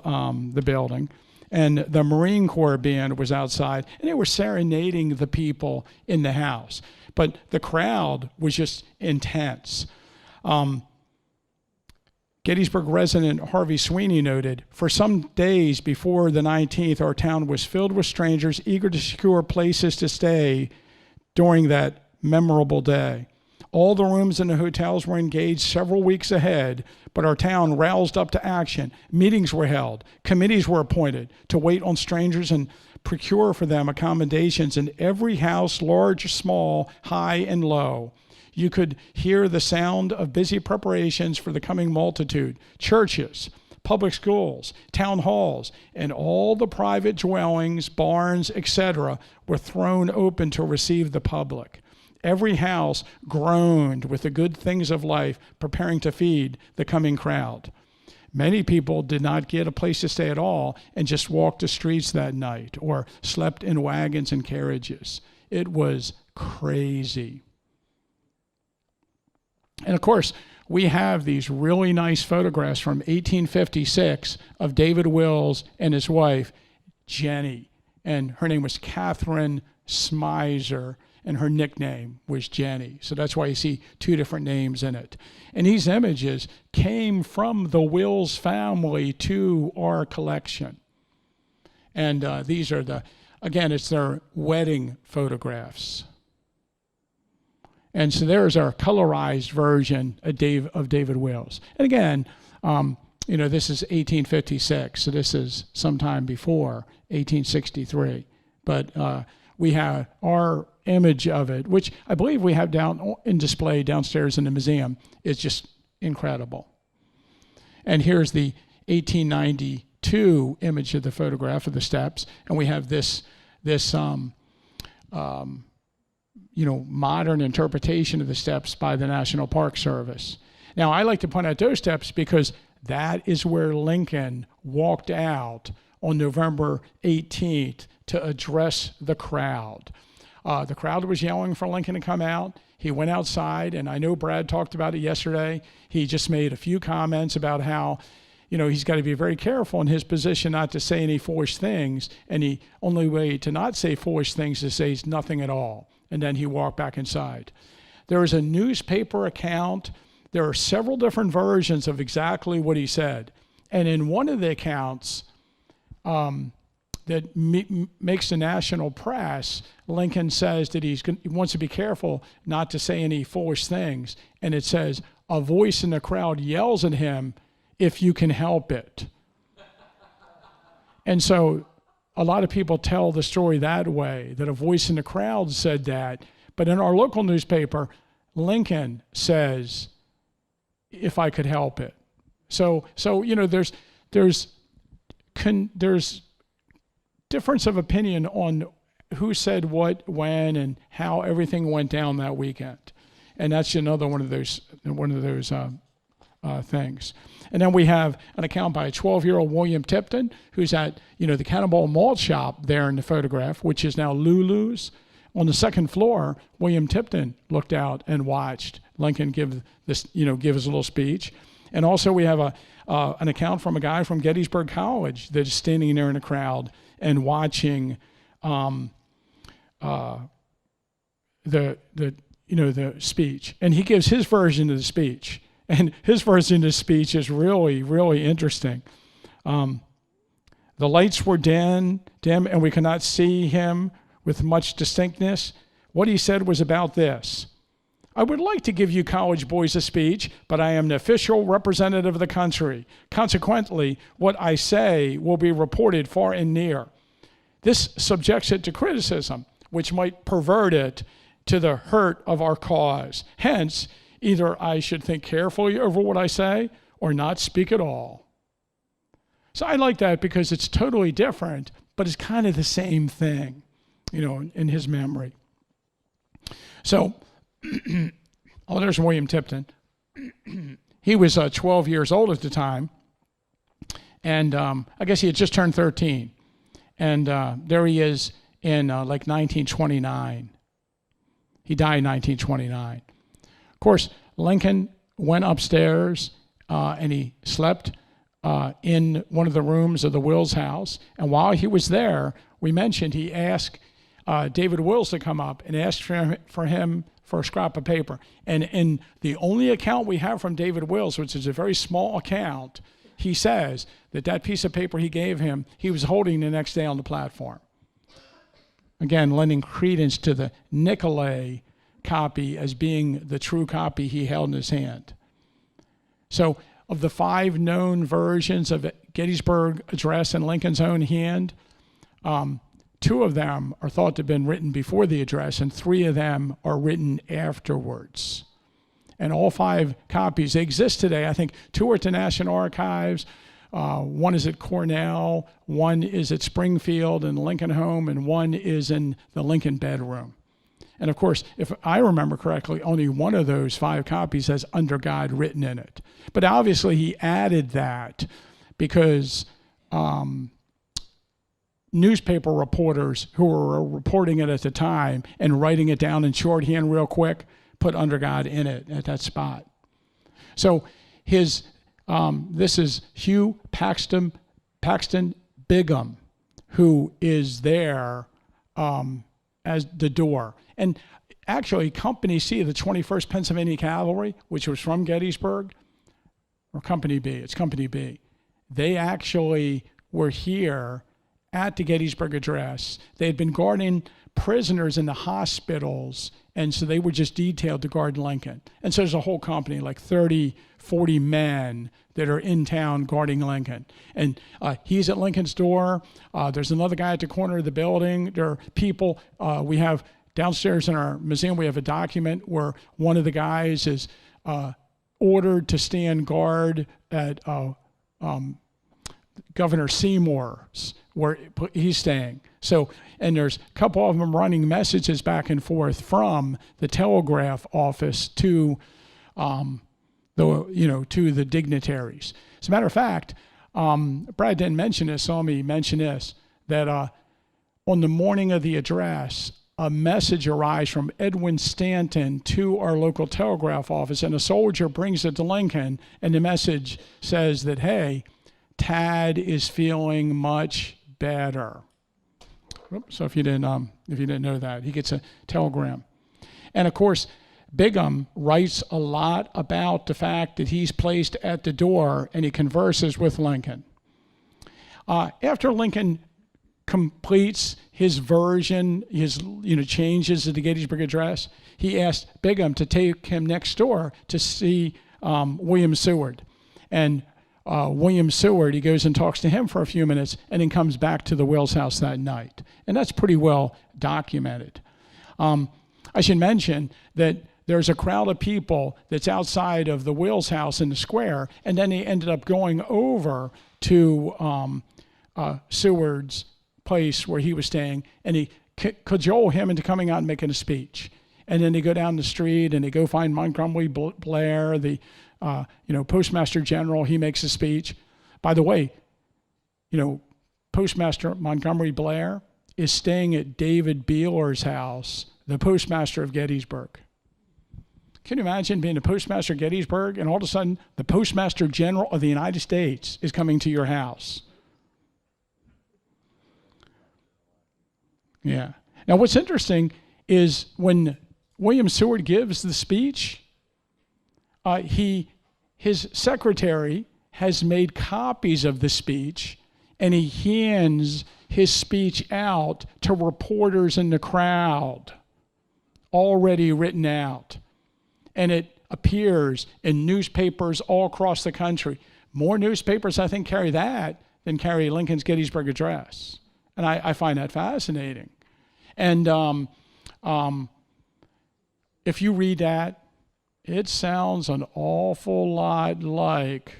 the building. And the Marine Corps band was outside, and they were serenading the people in the house. But the crowd was just intense. Gettysburg resident Harvey Sweeney noted, "For some days before the 19th, our town was filled with strangers eager to secure places to stay during that memorable day. All the rooms in the hotels were engaged several weeks ahead, but our town roused up to action. Meetings were held. Committees were appointed to wait on strangers and procure for them accommodations in every house, large or small, high and low. You could hear the sound of busy preparations for the coming multitude. Churches, public schools, town halls, and all the private dwellings, barns, etc., were thrown open to receive the public. Every house groaned with the good things of life, preparing to feed the coming crowd. Many people did not get a place to stay at all and just walked the streets that night or slept in wagons and carriages. It was crazy." And of course, we have these really nice photographs from 1856 of David Wills and his wife, Jenny. And her name was Catherine Smizer, and her nickname was Jenny. So that's why you see two different names in it. And these images came from the Wills family to our collection. And these are it's their wedding photographs. And so there's our colorized version of David Wills. And again, this is 1856, so this is sometime before 1863. But we have our image of it, which I believe we have down in display downstairs in the museum. It's just incredible. And here's the 1892 image of the photograph of the steps, and we have this modern interpretation of the steps by the National Park Service. Now, I like to point out those steps because that is where Lincoln walked out on November 18th to address the crowd. The crowd was yelling for Lincoln to come out. He went outside, and I know Brad talked about it yesterday. He just made a few comments about how, he's got to be very careful in his position not to say any foolish things, and the only way to not say foolish things is to say nothing at all. And then he walked back inside. There is a newspaper account. There are several different versions of exactly what he said. And in one of the accounts that makes the national press, Lincoln says that he wants to be careful not to say any foolish things. And it says, "A voice in the crowd yells at him, 'If you can help it.'" And so a lot of people tell the story that way, that a voice in the crowd said that. But in our local newspaper, Lincoln says, "If I could help it." So there's difference of opinion on who said what, when, and how everything went down that weekend. And that's another one of those things. And then we have an account by a 12-year-old William Tipton, who's at the Cannonball Malt Shop there in the photograph, which is now Lulu's. On the second floor, William Tipton looked out and watched Lincoln give his little speech. And also we have an account from a guy from Gettysburg College that is standing there in the crowd and watching the speech. And he gives his version of the speech. And his version of the speech is really, really interesting. The lights were dim, and we could not see him with much distinctness. What he said was about this: I would like to give you college boys a speech, but I am the official representative of the country. Consequently, what I say will be reported far and near. This subjects it to criticism, which might pervert it to the hurt of our cause. Hence, either I should think carefully over what I say or not speak at all. So I like that because it's totally different, but it's kind of the same thing, in his memory. So, there's William Tipton. He was 12 years old at the time, and I guess he had just turned 13. And there he is in 1929. He died in 1929. Of course, Lincoln went upstairs and he slept in one of the rooms of the Wills house. And while he was there, we mentioned he asked David Wills to come up and asked for him for a scrap of paper. And in the only account we have from David Wills, which is a very small account, he says that piece of paper he gave him, he was holding the next day on the platform. Again, lending credence to the Nicolay copy as being the true copy he held in his hand. So of the 5 known versions of Gettysburg Address in Lincoln's own hand, 2 of them are thought to have been written before the address, and 3 of them are written afterwards. And all 5 copies, they exist today. I think 2 are at the National Archives, 1 is at Cornell, 1 is at Springfield and Lincoln Home, and 1 is in the Lincoln bedroom. And of course, if I remember correctly, only 1 of those 5 copies has "Under God" written in it. But obviously he added that because newspaper reporters who were reporting it at the time and writing it down in shorthand real quick put "Under God" in it at that spot. So this is Hugh Paxton Bigham, who is there as the door. And actually, Company C of the 21st Pennsylvania Cavalry, which was from Gettysburg, or Company B, it's Company B, they actually were here at the Gettysburg Address. They had been guarding prisoners in the hospitals, and so they were just detailed to guard Lincoln. And so there's a whole company, like 30, 40 men that are in town guarding Lincoln. And he's at Lincoln's door. There's another guy at the corner of the building. There are people. We have downstairs in our museum, we have a document where one of the guys is ordered to stand guard at Governor Seymour's, where he's staying. So, and there's a couple of them running messages back and forth from the telegraph office to the dignitaries. As a matter of fact, Brad didn't mention this, so let me mention this, that on the morning of the address, a message arrives from Edwin Stanton to our local telegraph office, and a soldier brings it to Lincoln, and the message says that, hey, Tad is feeling much better. So if you didn't know that, he gets a telegram. And of course, Bigham writes a lot about the fact that he's placed at the door and he converses with Lincoln. After Lincoln completes his version, his changes to the Gettysburg Address, he asked Bigham to take him next door to see William Seward. And William Seward, he goes and talks to him for a few minutes and then comes back to the Wills house that night. And that's pretty well documented. I should mention that there's a crowd of people that's outside of the Wills house in the square, and then they ended up going over to Seward's place where he was staying, and he cajole him into coming out and making a speech. And then they go down the street and they go find Montgomery Blair, the Postmaster General. He makes a speech. By the way, Postmaster Montgomery Blair is staying at David Beeler's house, the postmaster of Gettysburg. Can you imagine being the postmaster of Gettysburg and all of a sudden the Postmaster General of the United States is coming to your house? Yeah. Now what's interesting is when William Seward gives the speech, his secretary has made copies of the speech, and he hands his speech out to reporters in the crowd, already written out. and it appears in newspapers all across the country. More newspapers, I think, carry that than carry Lincoln's Gettysburg Address. And I find that fascinating. And if you read that, it sounds an awful lot like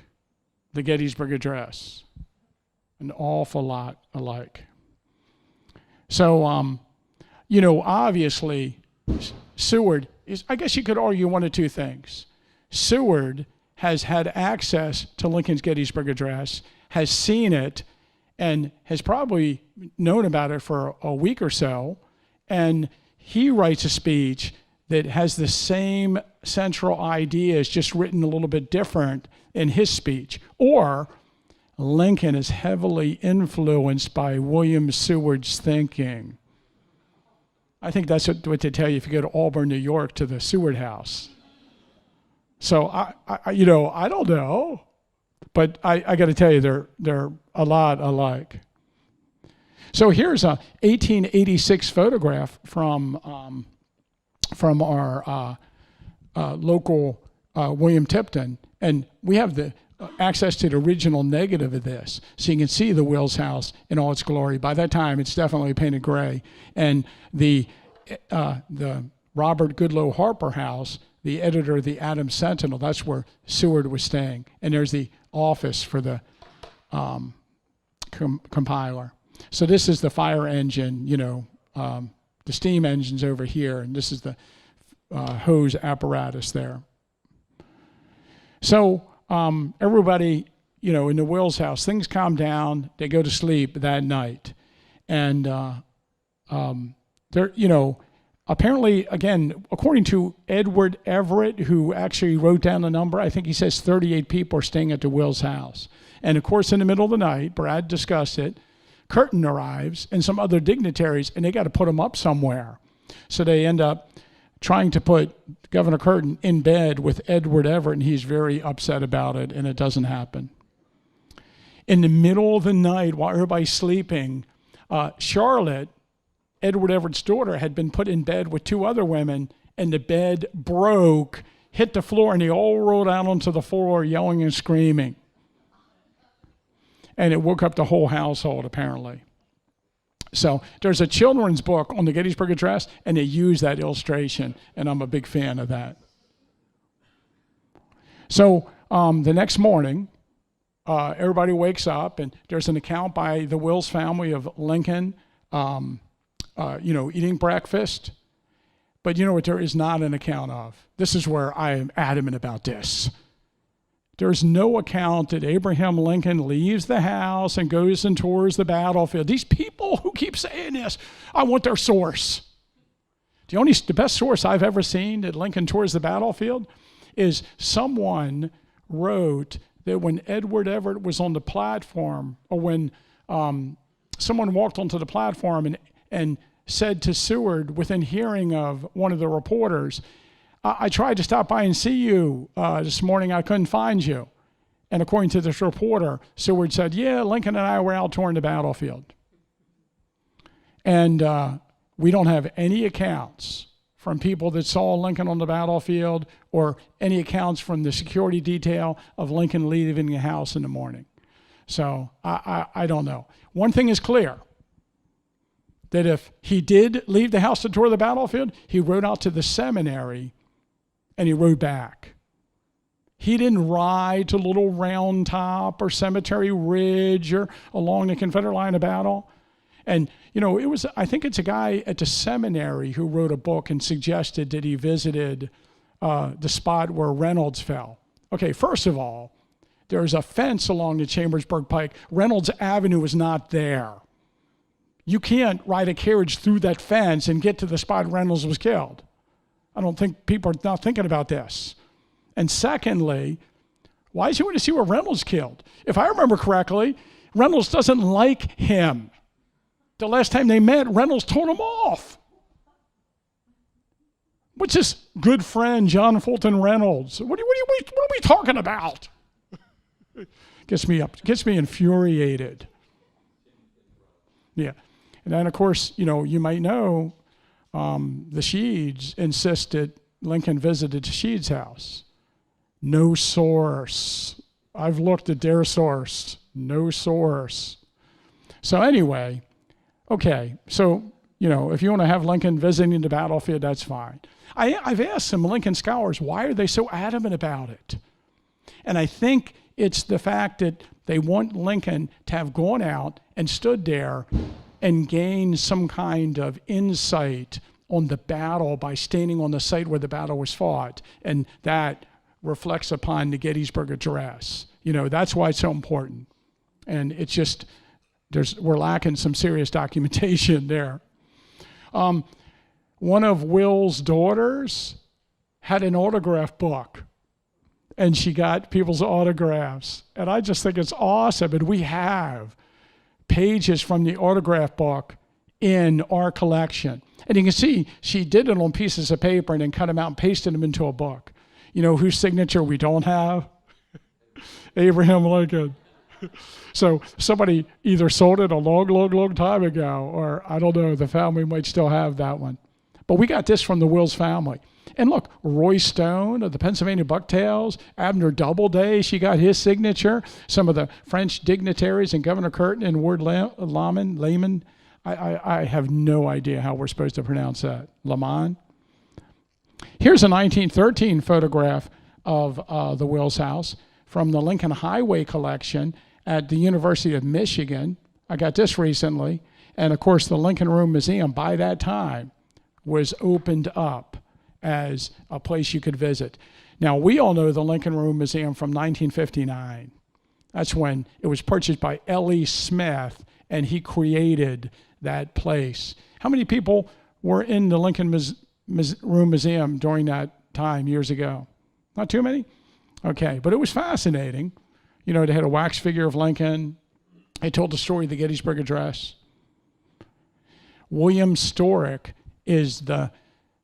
the Gettysburg Address. An awful lot alike. So, obviously, Seward is, I guess you could argue one of two things. Seward has had access to Lincoln's Gettysburg Address, has seen it, and has probably known about it for a week or so, and he writes a speech that has the same central ideas, just written a little bit different in his speech. Or Lincoln is heavily influenced by William Seward's thinking. I think that's what they tell you if you go to Auburn, New York, to the Seward House. So I don't know, but I got to tell you, they're a lot alike. So here's a 1886 photograph from our local William Tipton, and we have the access to the original negative of this, so you can see the Wills House in all its glory. By that time, it's definitely painted gray, and the Robert Goodloe Harper House, the editor of the Adams Sentinel, that's where Seward was staying, and there's the office for the compiler. So this is the fire engine, the steam engine's over here, and this is the hose apparatus there. So everybody, in the Wills House, things calm down. They go to sleep that night. And apparently, again, according to Edward Everett, who actually wrote down the number, I think he says 38 people are staying at the Wills House. And of course, in the middle of the night, Brad discussed it, Curtin arrives and some other dignitaries, and they got to put him up somewhere. So they end up trying to put Governor Curtin in bed with Edward Everett, and he's very upset about it, and it doesn't happen. In the middle of the night, while everybody's sleeping, Charlotte, Edward Everett's daughter, had been put in bed with two other women, and the bed broke, hit the floor, and they all rolled out onto the floor yelling and screaming. And it woke up the whole household, apparently. So there's a children's book on the Gettysburg Address, and they use that illustration, and I'm a big fan of that. So the next morning, everybody wakes up, and there's an account by the Wills family of Lincoln, eating breakfast. But you know what there is not an account of? This is where I am adamant about this. There's no account that Abraham Lincoln leaves the house and goes and tours the battlefield. These people who keep saying this, I want their source. The best source I've ever seen that Lincoln tours the battlefield is someone wrote that when Edward Everett was on the platform, or when someone walked onto the platform and said to Seward, within hearing of one of the reporters, I tried to stop by and see you this morning. I couldn't find you. And according to this reporter, Seward said, yeah, Lincoln and I were out touring the battlefield. And we don't have any accounts from people that saw Lincoln on the battlefield, or any accounts from the security detail of Lincoln leaving the house in the morning. So I don't know. One thing is clear, that if he did leave the house to tour the battlefield, he rode out to the seminary and he rode back. He didn't ride to Little Round Top or Cemetery Ridge or along the Confederate line of battle. And, I think it's a guy at the seminary who wrote a book and suggested that he visited the spot where Reynolds fell. Okay, first of all, there's a fence along the Chambersburg Pike. Reynolds Avenue is not there. You can't ride a carriage through that fence and get to the spot Reynolds was killed. I don't think people are not thinking about this. And secondly, why does he want to see where Reynolds killed? If I remember correctly, Reynolds doesn't like him. The last time they met, Reynolds told him off. What's his good friend, John Fulton Reynolds? What are we talking about? Gets me infuriated. Yeah. And then, of course, you might know the Sheeds insisted Lincoln visited Sheed's house. No source. I've looked at their source. No source. So anyway, okay, so, if you want to have Lincoln visiting the battlefield, that's fine. I've asked some Lincoln scholars, why are they so adamant about it? And I think it's the fact that they want Lincoln to have gone out and stood there and gained some kind of insight on the battle by standing on the site where the battle was fought. And that reflects upon the Gettysburg Address. That's why it's so important. And it's just, we're lacking some serious documentation there. One of Will's daughters had an autograph book, and she got people's autographs. And I just think it's awesome. And we have pages from the autograph book in our collection. And you can see she did it on pieces of paper and then cut them out and pasted them into a book. Whose signature we don't have? Abraham Lincoln. So somebody either sold it a long, long, long time ago, or I don't know, the family might still have that one. But we got this from the Wills family. And look, Roy Stone of the Pennsylvania Bucktails, Abner Doubleday, she got his signature. Some of the French dignitaries and Governor Curtin and Ward Layman. I have no idea how we're supposed to pronounce that. Lamont. Here's a 1913 photograph of the Wills house from the Lincoln Highway collection at the University of Michigan. I got this recently. And of course, the Lincoln Room Museum by that time was opened up as a place you could visit. Now, we all know the Lincoln Room Museum from 1959. That's when it was purchased by L.E. Smith, and he created that place. How many people were in the Lincoln Room Museum during that time years ago? Not too many? Okay, but it was fascinating. They had a wax figure of Lincoln. They told the story of the Gettysburg Address. William Storick is the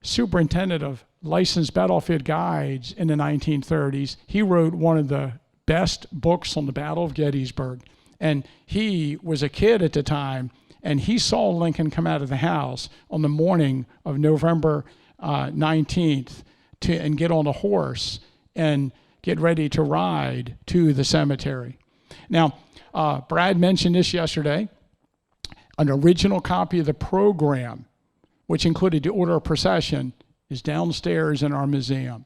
superintendent of licensed battlefield guides in the 1930s. He wrote one of the best books on the Battle of Gettysburg. And he was a kid at the time, and he saw Lincoln come out of the house on the morning of November 19th and get on a horse and get ready to ride to the cemetery. Now, Brad mentioned this yesterday. An original copy of the program, which included the order of procession, is downstairs in our museum.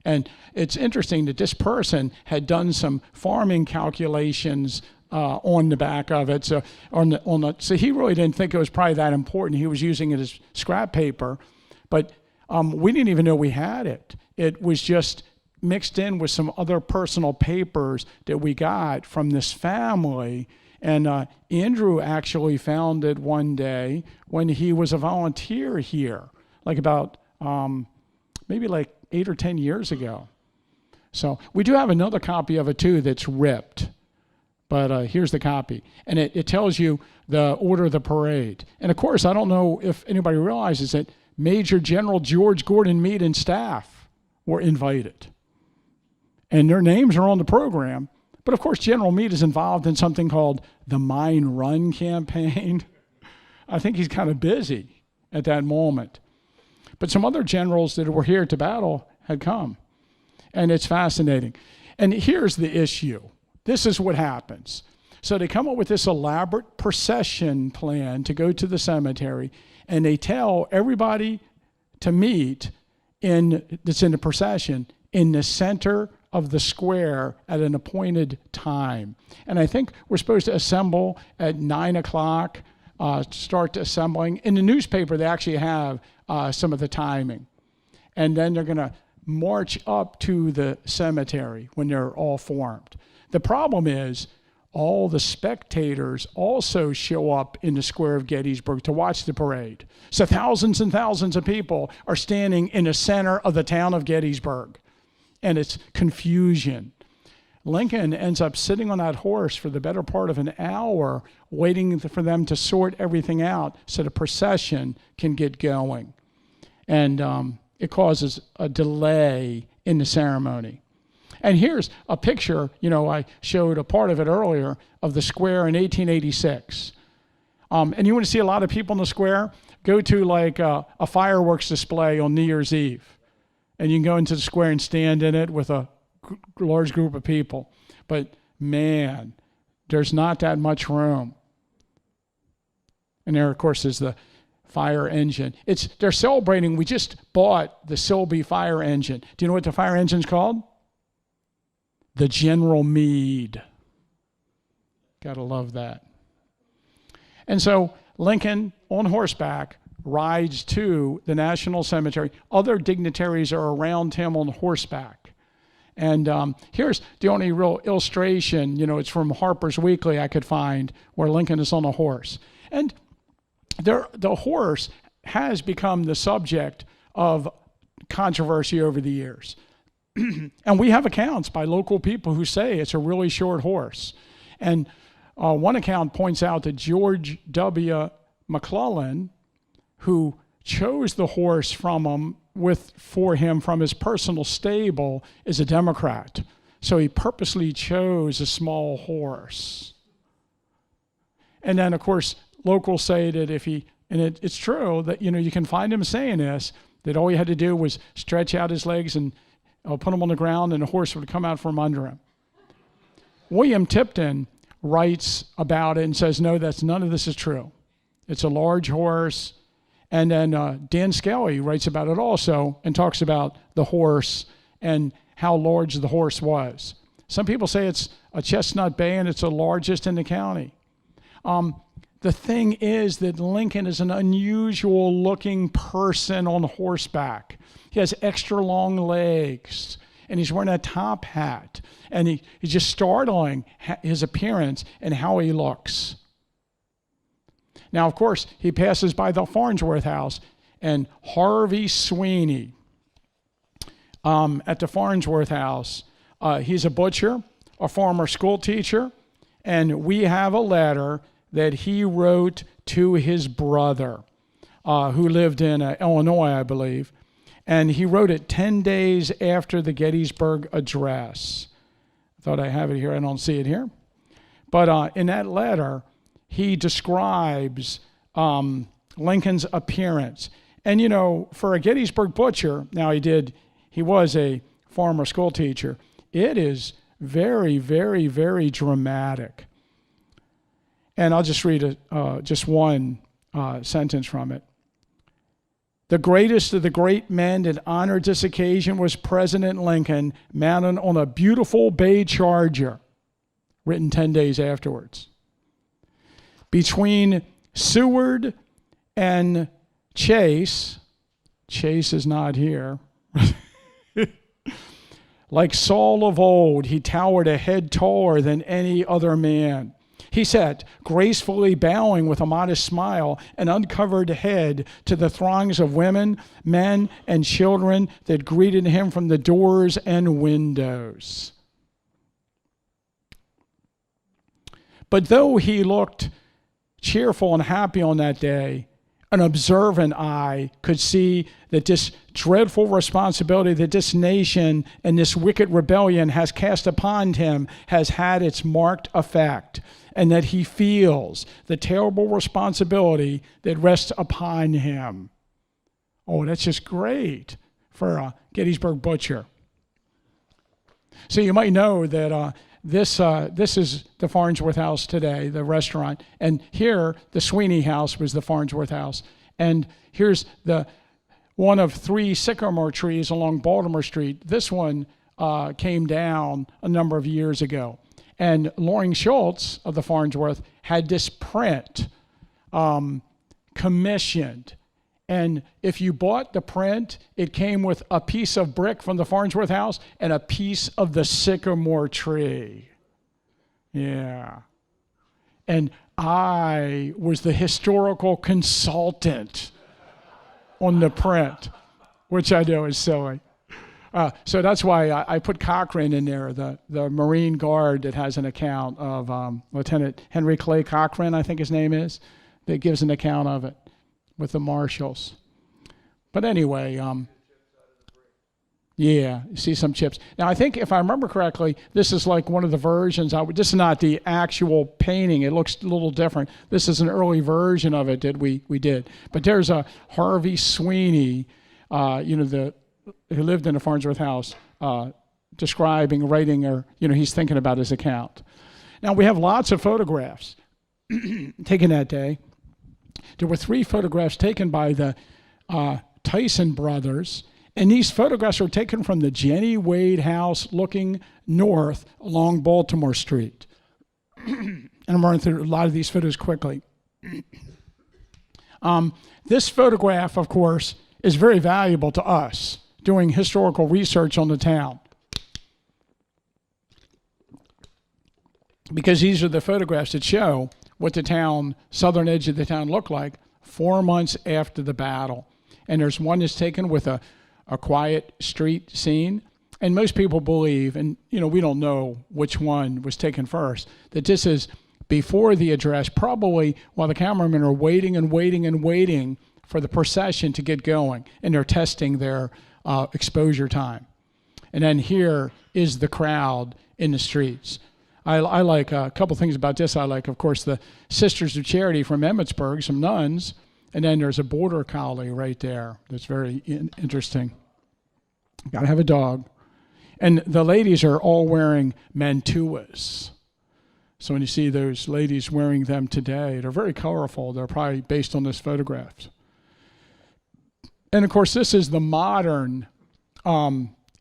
And it's interesting that this person had done some farming calculations on the back of it. So so he really didn't think it was probably that important. He was using it as scrap paper, but we didn't even know we had it. It was just mixed in with some other personal papers that we got from this family. And Andrew actually found it one day when he was a volunteer here, like about maybe like 8 or 10 years ago. So we do have another copy of it too that's ripped, but here's the copy. And it tells you the order of the parade. And of course, I don't know if anybody realizes that Major General George Gordon Meade and staff were invited. And their names are on the program. But of course, General Meade is involved in something called the Mine Run campaign. I think he's kind of busy at that moment. But some other generals that were here to battle had come. And it's fascinating. And here's the issue. This is what happens. So they come up with this elaborate procession plan to go to the cemetery, and they tell everybody to meet that's in the procession in the center of the square at an appointed time. And I think we're supposed to assemble at 9 o'clock, start assembling. In the newspaper, they actually have some of the timing. And then they're going to march up to the cemetery when they're all formed. The problem is all the spectators also show up in the square of Gettysburg to watch the parade. So thousands and thousands of people are standing in the center of the town of Gettysburg. And it's confusion. Lincoln ends up sitting on that horse for the better part of an hour, waiting for them to sort everything out so the procession can get going. And it causes a delay in the ceremony. And here's a picture, I showed a part of it earlier, of the square in 1886. And you want to see a lot of people in the square? Go to like a fireworks display on New Year's Eve. and you can go into the square and stand in it with a large group of people. But man, there's not that much room. And there, of course, is the fire engine. They're celebrating. We just bought the Silby fire engine. Do you know what the fire engine's called? The General Meade. Gotta love that. And so Lincoln, on horseback, rides to the National Cemetery. Other dignitaries are around him on horseback. And here's the only real illustration, it's from Harper's Weekly I could find, where Lincoln is on a horse. And the horse has become the subject of controversy over the years. And we have accounts by local people who say it's a really short horse. And one account points out that George W. McClellan, who chose the horse for him from his personal stable, is a Democrat. So he purposely chose a small horse. And then, of course, locals say that it's true that, you can find him saying this, that all he had to do was stretch out his legs and put them on the ground and the horse would come out from under him. William Tipton writes about it and says, no, none of this is true. It's a large horse. And then Dan Skelly writes about it also and talks about the horse and how large the horse was. Some people say it's a chestnut bay and it's the largest in the county. The thing is that Lincoln is an unusual looking person on horseback. He has extra long legs and he's wearing a top hat. And he's just startling, his appearance and how he looks. Now, of course, he passes by the Farnsworth house, and Harvey Sweeney at the Farnsworth house, he's a butcher, a former school teacher, and we have a letter that he wrote to his brother, who lived in Illinois, I believe, and he wrote it 10 days after the Gettysburg Address. I thought I have it here. I don't see it here. But in that letter, he describes Lincoln's appearance. And, for a Gettysburg butcher, now he was a former school teacher, it is very, very, very dramatic. And I'll just read just one sentence from it. The greatest of the great men that honored this occasion was President Lincoln, mounted on a beautiful bay charger, written 10 days afterwards. Between Seward and Chase is not here, like Saul of old, he towered a head taller than any other man. He sat gracefully bowing with a modest smile and uncovered head to the throngs of women, men, and children that greeted him from the doors and windows. But though he looked cheerful and happy on that day, an observant eye could see that this dreadful responsibility that this nation and this wicked rebellion has cast upon him has had its marked effect, and that he feels the terrible responsibility that rests upon him. Oh, that's just great for a Gettysburg butcher. So you might know that this is the Farnsworth House today, the restaurant. And here, the Sweeney House was the Farnsworth House. And here's one of 3 sycamore trees along Baltimore Street. This one came down a number of years ago. And Loring Schultz of the Farnsworth had this print commissioned. And if you bought the print, it came with a piece of brick from the Farnsworth house and a piece of the sycamore tree. Yeah. And I was the historical consultant on the print, which I know is silly. So that's why I put Cochran in there, the Marine Guard that has an account of Lieutenant Henry Clay Cochran, I think his name is, that gives an account of it with the marshals. But anyway, yeah, you see some chips. Now, I think if I remember correctly, this is like one of the versions. This is not the actual painting. It looks a little different. This is an early version of it that we did. But there's a Harvey Sweeney, the who lived in a Farnsworth house, describing, writing, or, he's thinking about his account. Now, we have lots of photographs taken that day. There were 3 photographs taken by the Tyson brothers, and these photographs were taken from the Jenny Wade house looking north along Baltimore Street. And I'm running through a lot of these photos quickly. This photograph, of course, is very valuable to us doing historical research on the town, because these are the photographs that show what the town, southern edge of the town, looked like 4 months after the battle. And there's one that's taken with a quiet street scene. And most people believe, and we don't know which one was taken first, that this is before the address, probably while the cameramen are waiting and waiting and waiting for the procession to get going, and they're testing their exposure time. And then here is the crowd in the streets. I like a couple things about this. I like, of course, the Sisters of Charity from Emmitsburg, some nuns, and then there's a border collie right there that's very interesting. Got to have a dog. And the ladies are all wearing mantuas. So when you see those ladies wearing them today, they're very colorful. They're probably based on this photograph. And of course, this is the modern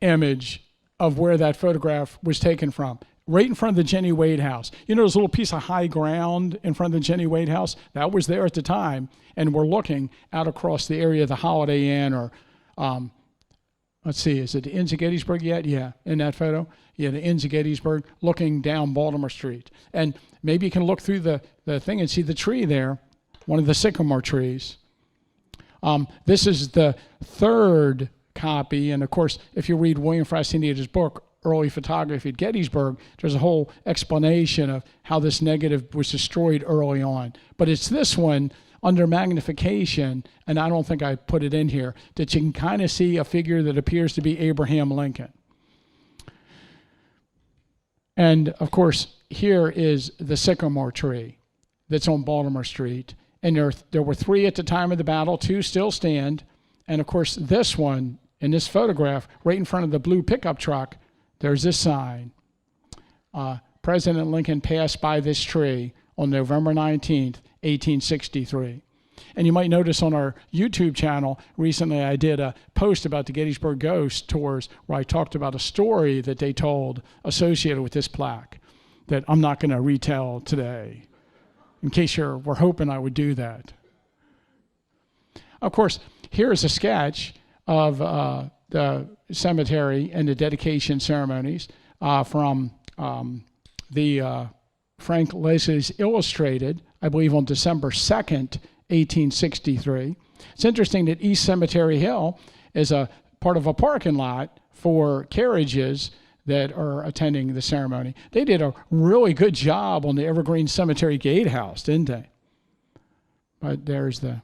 image of where that photograph was taken from. Right in front of the Jenny Wade house. There's a little piece of high ground in front of the Jenny Wade house? That was there at the time. And we're looking out across the area of the Holiday Inn, or let's see, is it the Inns of Gettysburg yet? Yeah, in that photo. Yeah, the Inns of Gettysburg, looking down Baltimore Street. And maybe you can look through the thing and see the tree there, one of the sycamore trees. This is the 3rd copy. And of course, if you read William Frasini's book, Early Photography at Gettysburg, there's a whole explanation of how this negative was destroyed early on. But it's this one under magnification, and I don't think I put it in here, that you can kind of see a figure that appears to be Abraham Lincoln. And of course, here is the sycamore tree that's on Baltimore Street. And there were 3 at the time of the battle, 2 still stand. And of course, this one, in this photograph, right in front of the blue pickup truck, there's this sign. President Lincoln passed by this tree on November 19th, 1863. And you might notice on our YouTube channel, recently I did a post about the Gettysburg Ghost Tours where I talked about a story that they told associated with this plaque that I'm not going to retell today, in case we're hoping I would do that. Of course, here's a sketch of the cemetery and the dedication ceremonies from the Frank Leslie's Illustrated, I believe on December 2nd, 1863. It's interesting that East Cemetery Hill is a part of a parking lot for carriages that are attending the ceremony. They did a really good job on the Evergreen Cemetery Gatehouse, didn't they? But there's the,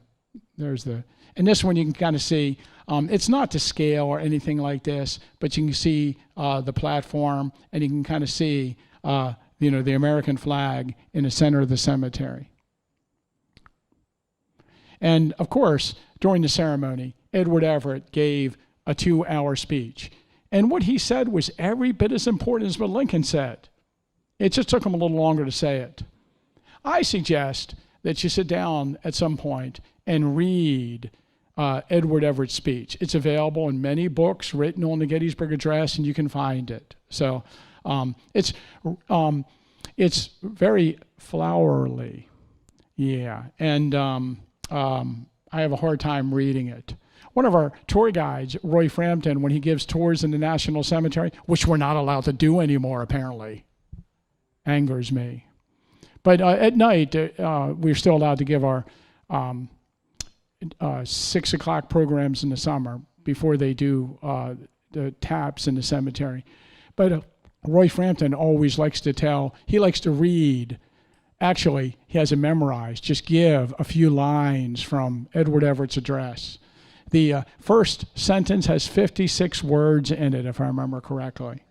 and this one you can kind of see, it's not to scale or anything like this, but you can see the platform, and you can kind of see, the American flag in the center of the cemetery. And of course, during the ceremony, Edward Everett gave a 2-hour speech. And what he said was every bit as important as what Lincoln said. It just took him a little longer to say it. I suggest that you sit down at some point and read Edward Everett's speech. It's available in many books written on the Gettysburg Address, and you can find it. So it's very flowery. Yeah, and I have a hard time reading it. One of our tour guides, Roy Frampton, when he gives tours in the National Cemetery, which we're not allowed to do anymore apparently, angers me. But at night, we're still allowed to give our 6 o'clock programs in the summer before they do the taps in the cemetery. But Roy Frampton always likes to he likes to read. Actually, he has it memorized. Just give a few lines from Edward Everett's address. The first sentence has 56 words in it, if I remember correctly.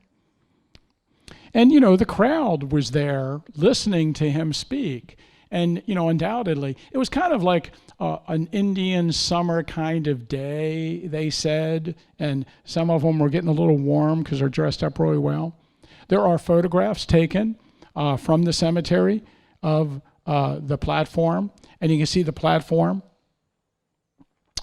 And, the crowd was there listening to him speak. And, undoubtedly, it was kind of like an Indian summer kind of day, they said. And some of them were getting a little warm because they're dressed up really well. There are photographs taken from the cemetery of the platform. And you can see the platform.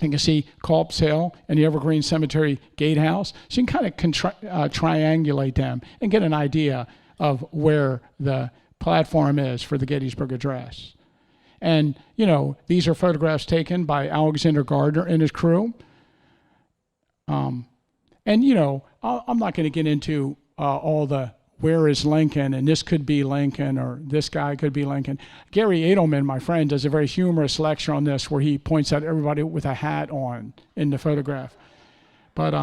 You can see Culp's Hill and the Evergreen Cemetery Gatehouse. So you can kind of triangulate them and get an idea of where the platform is for the Gettysburg Address. And, these are photographs taken by Alexander Gardner and his crew. And, I'm not going to get into all the where is Lincoln, and this could be Lincoln, or this guy could be Lincoln. Gary Edelman, my friend, does a very humorous lecture on this where he points out everybody with a hat on in the photograph. But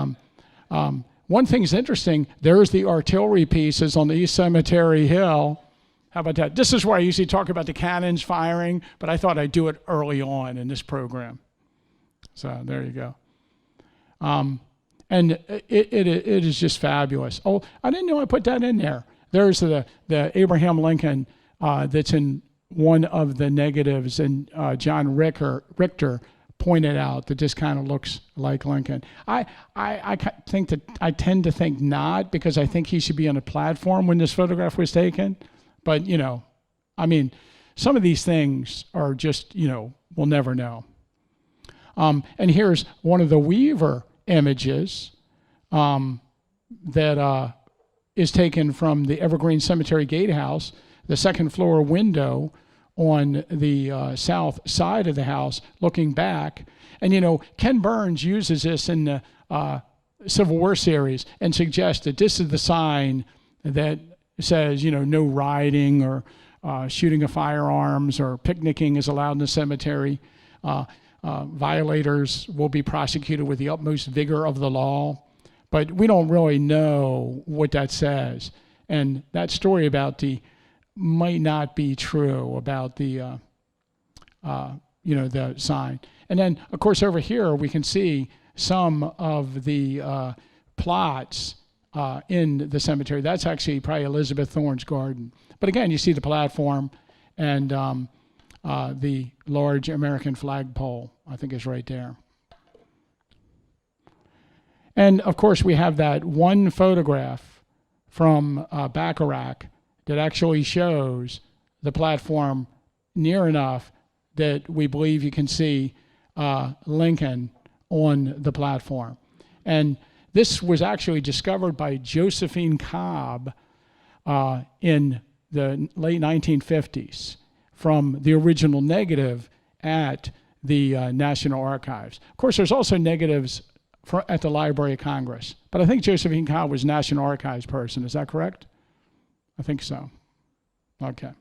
one thing's interesting, there's the artillery pieces on the East Cemetery Hill. How about that? This is where I usually talk about the cannons firing, but I thought I'd do it early on in this program. So there you go. And it is just fabulous. Oh, I didn't know I put that in there. There's the Abraham Lincoln that's in one of the negatives, and John Richter pointed out that this kind of looks like Lincoln. I tend to think not, because I think he should be on a platform when this photograph was taken. But, some of these things are just, we'll never know. And here's one of the Weaver images that is taken from the Evergreen Cemetery Gatehouse, the second floor window on the south side of the house, looking back. And, Ken Burns uses this in the Civil War series and suggests that this is the sign that says, no riding or shooting of firearms or picnicking is allowed in the cemetery. Violators will be prosecuted with the utmost vigor of the law. But we don't really know what that says. And that story about might not be true about the sign. And then, of course, over here we can see some of the plots in the cemetery. That's actually probably Elizabeth Thorne's garden. But again, you see the platform and the large American flagpole, I think, is right there. And of course, we have that one photograph from Bacharach that actually shows the platform near enough that we believe you can see Lincoln on the platform. And this was actually discovered by Josephine Cobb in the late 1950s from the original negative at the National Archives. Of course, there's also negatives at the Library of Congress. But I think Josephine Cobb was National Archives person. Is that correct? I think so. Okay.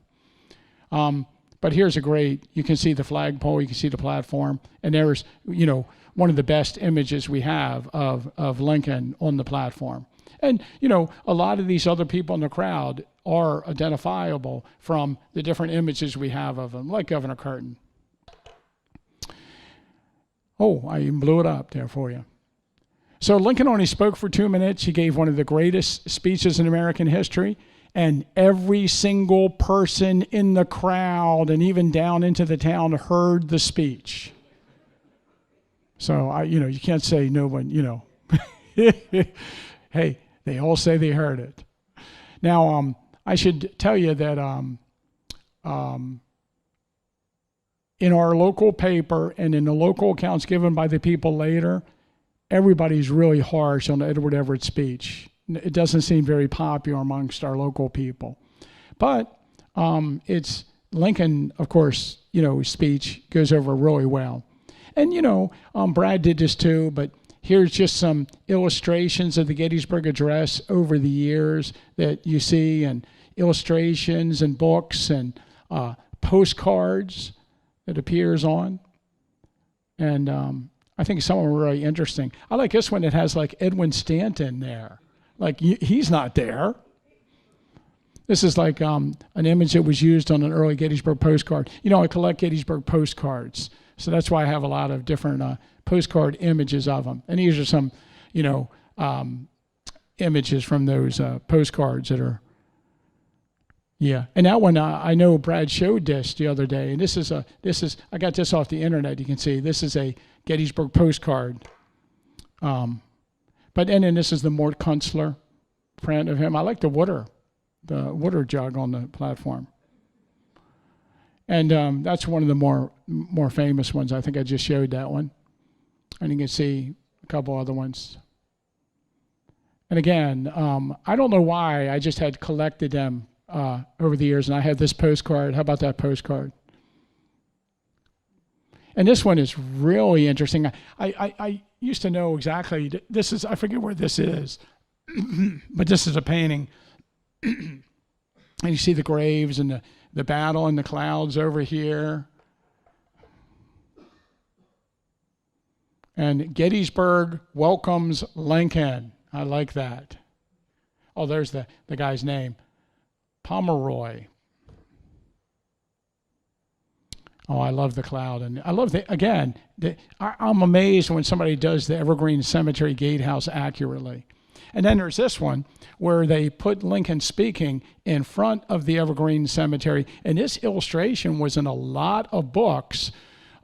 But here's you can see the flagpole, you can see the platform, and there's, one of the best images we have of Lincoln on the platform. And, a lot of these other people in the crowd are identifiable from the different images we have of them, like Governor Curtin. Oh, I even blew it up there for you. So Lincoln only spoke for 2 minutes. He gave one of the greatest speeches in American history, and every single person in the crowd and even down into the town heard the speech. So, you can't say no one, Hey, they all say they heard it. Now, I should tell you that in our local paper and in the local accounts given by the people later, everybody's really harsh on Edward Everett's speech. It doesn't seem very popular amongst our local people. But it's Lincoln, of course, his speech goes over really well. And, Brad did this too, but here's just some illustrations of the Gettysburg Address over the years that you see, and illustrations and books and postcards that appears on. And I think some of them are really interesting. I like this one that has like Edwin Stanton there. Like he's not there. This is like an image that was used on an early Gettysburg postcard. I collect Gettysburg postcards. So that's why I have a lot of different postcard images of them. And these are some, images from those postcards that are Yeah, and that one I know Brad showed this the other day, and this is I got this off the internet. You can see this is a Gettysburg postcard. But then this is the Mort Kunstler print of him. I like the water jug on the platform. And that's one of the more famous ones. I think I just showed that one. And you can see a couple other ones. And again, I don't know why. I just had collected them over the years, and I have this postcard. How about that postcard? And this one is really interesting. I used to know exactly, this is, I forget where this is, but this is a painting. And you see the graves and the battle and the clouds over here. And Gettysburg welcomes Lincoln. I like that. Oh, there's the guy's name. Pomeroy. Oh, I love the cloud. And I love I'm amazed when somebody does the Evergreen Cemetery Gatehouse accurately. And then there's this one where they put Lincoln speaking in front of the Evergreen Cemetery. And this illustration was in a lot of books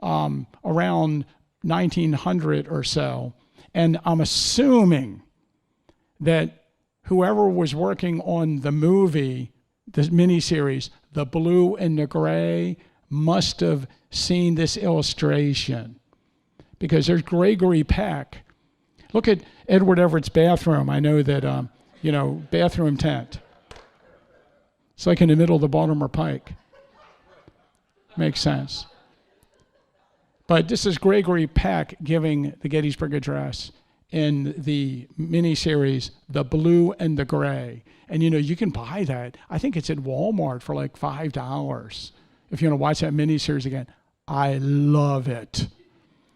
around 1900 or so. And I'm assuming that whoever was working on the movie, the miniseries, The Blue and the Gray, must have seen this illustration. Because there's Gregory Peck. Look at Edward Everett's bathroom. I know that, bathroom tent. It's like in the middle of the Baltimore Pike. Makes sense. But this is Gregory Peck giving the Gettysburg Address in the miniseries, The Blue and the Gray. And, you can buy that. I think it's at Walmart for like $5 if you want to watch that miniseries again. I love it.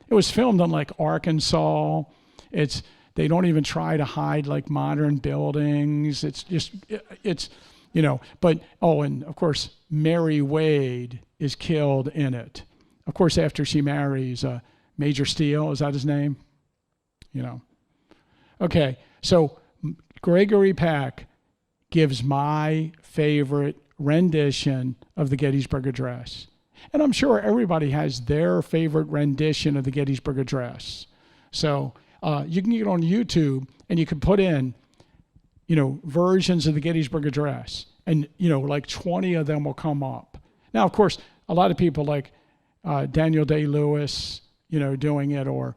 It was filmed in like Arkansas. They don't even try to hide like modern buildings. But, and of course, Mary Wade is killed in it. Of course, after she marries Major Steele, is that his name? Okay, so Gregory Peck gives my favorite rendition of the Gettysburg Address. And I'm sure everybody has their favorite rendition of the Gettysburg Address. So you can get on YouTube and you can put in, versions of the Gettysburg Address. And, like 20 of them will come up. Now, of course, a lot of people like Daniel Day-Lewis, doing it, or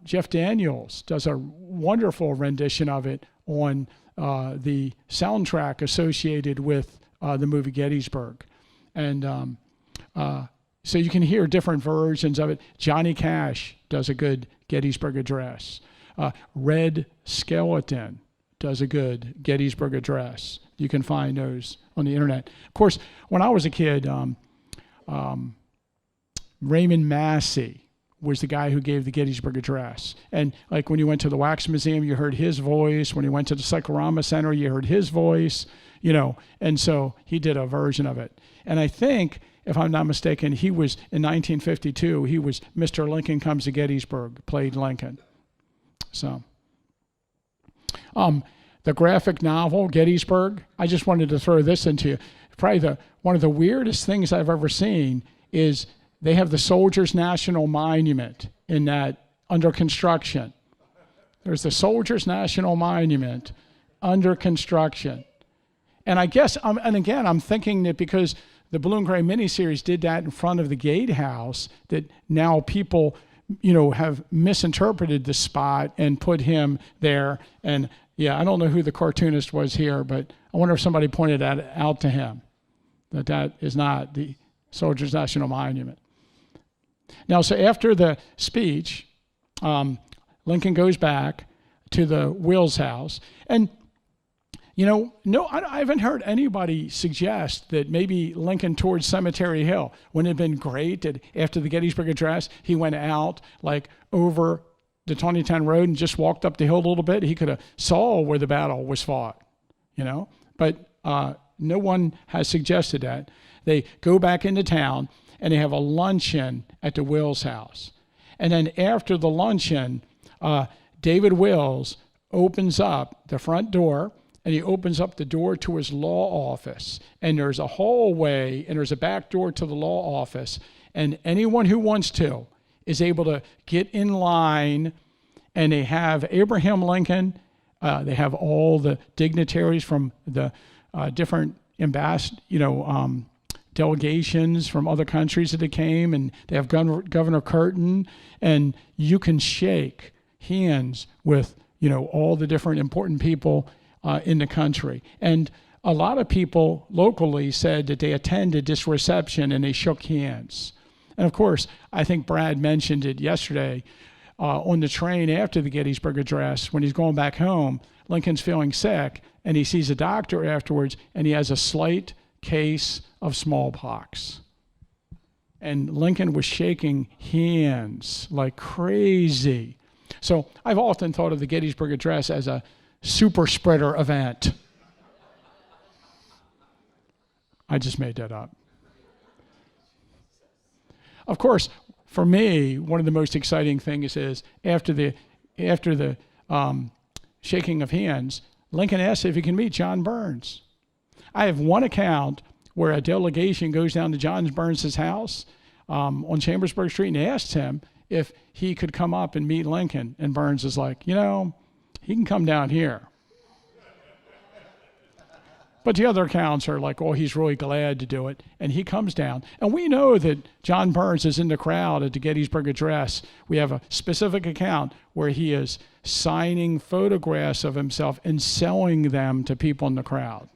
Jeff Daniels does a wonderful rendition of it on the soundtrack associated with the movie Gettysburg. And so you can hear different versions of it. Johnny Cash does a good Gettysburg Address. Red Skeleton does a good Gettysburg Address. You can find those on the internet. Of course, when I was a kid, Raymond Massey was the guy who gave the Gettysburg Address. And like when you went to the Wax Museum, you heard his voice. When you went to the Cyclorama Center, you heard his voice, and so he did a version of it. And I think, if I'm not mistaken, he was, in 1952, he was Mr. Lincoln Comes to Gettysburg, played Lincoln. So, the graphic novel, Gettysburg, I just wanted to throw this into you. Probably one of the weirdest things I've ever seen is they have the Soldiers' National Monument in that under construction. There's the Soldiers' National Monument under construction. And I guess, I'm thinking that because the Blue and Gray miniseries did that in front of the Gatehouse, that now people, have misinterpreted the spot and put him there. And yeah, I don't know who the cartoonist was here, but I wonder if somebody pointed that out to him, that is not the Soldiers' National Monument. Now, so after the speech, Lincoln goes back to the Wills house. And, I haven't heard anybody suggest that maybe Lincoln toured Cemetery Hill. Wouldn't it have been great that after the Gettysburg Address, he went out like over the 2010 road and just walked up the hill a little bit? He could have saw where the battle was fought, But no one has suggested that. They go back into town and they have a luncheon at the Wills house. And then after the luncheon, David Wills opens up the front door and he opens up the door to his law office, and there's a hallway and there's a back door to the law office, and anyone who wants to is able to get in line, and they have Abraham Lincoln, they have all the dignitaries from the different delegations from other countries that came, and they have Governor Curtin, and you can shake hands with all the different important people in the country. And a lot of people locally said that they attended this reception and they shook hands. And of course, I think Brad mentioned it yesterday on the train after the Gettysburg Address. When he's going back home, Lincoln's feeling sick, and he sees a doctor afterwards, and he has a slight case of smallpox. And Lincoln was shaking hands like crazy. So I've often thought of the Gettysburg Address as a super spreader event. I just made that up. Of course, for me, one of the most exciting things is after the shaking of hands, Lincoln asks if he can meet John Burns. I have one account where a delegation goes down to John Burns' house on Chambersburg Street, and they asked him if he could come up and meet Lincoln. And Burns is like, he can come down here. But the other accounts are like, oh, he's really glad to do it. And he comes down. And we know that John Burns is in the crowd at the Gettysburg Address. We have a specific account where he is signing photographs of himself and selling them to people in the crowd.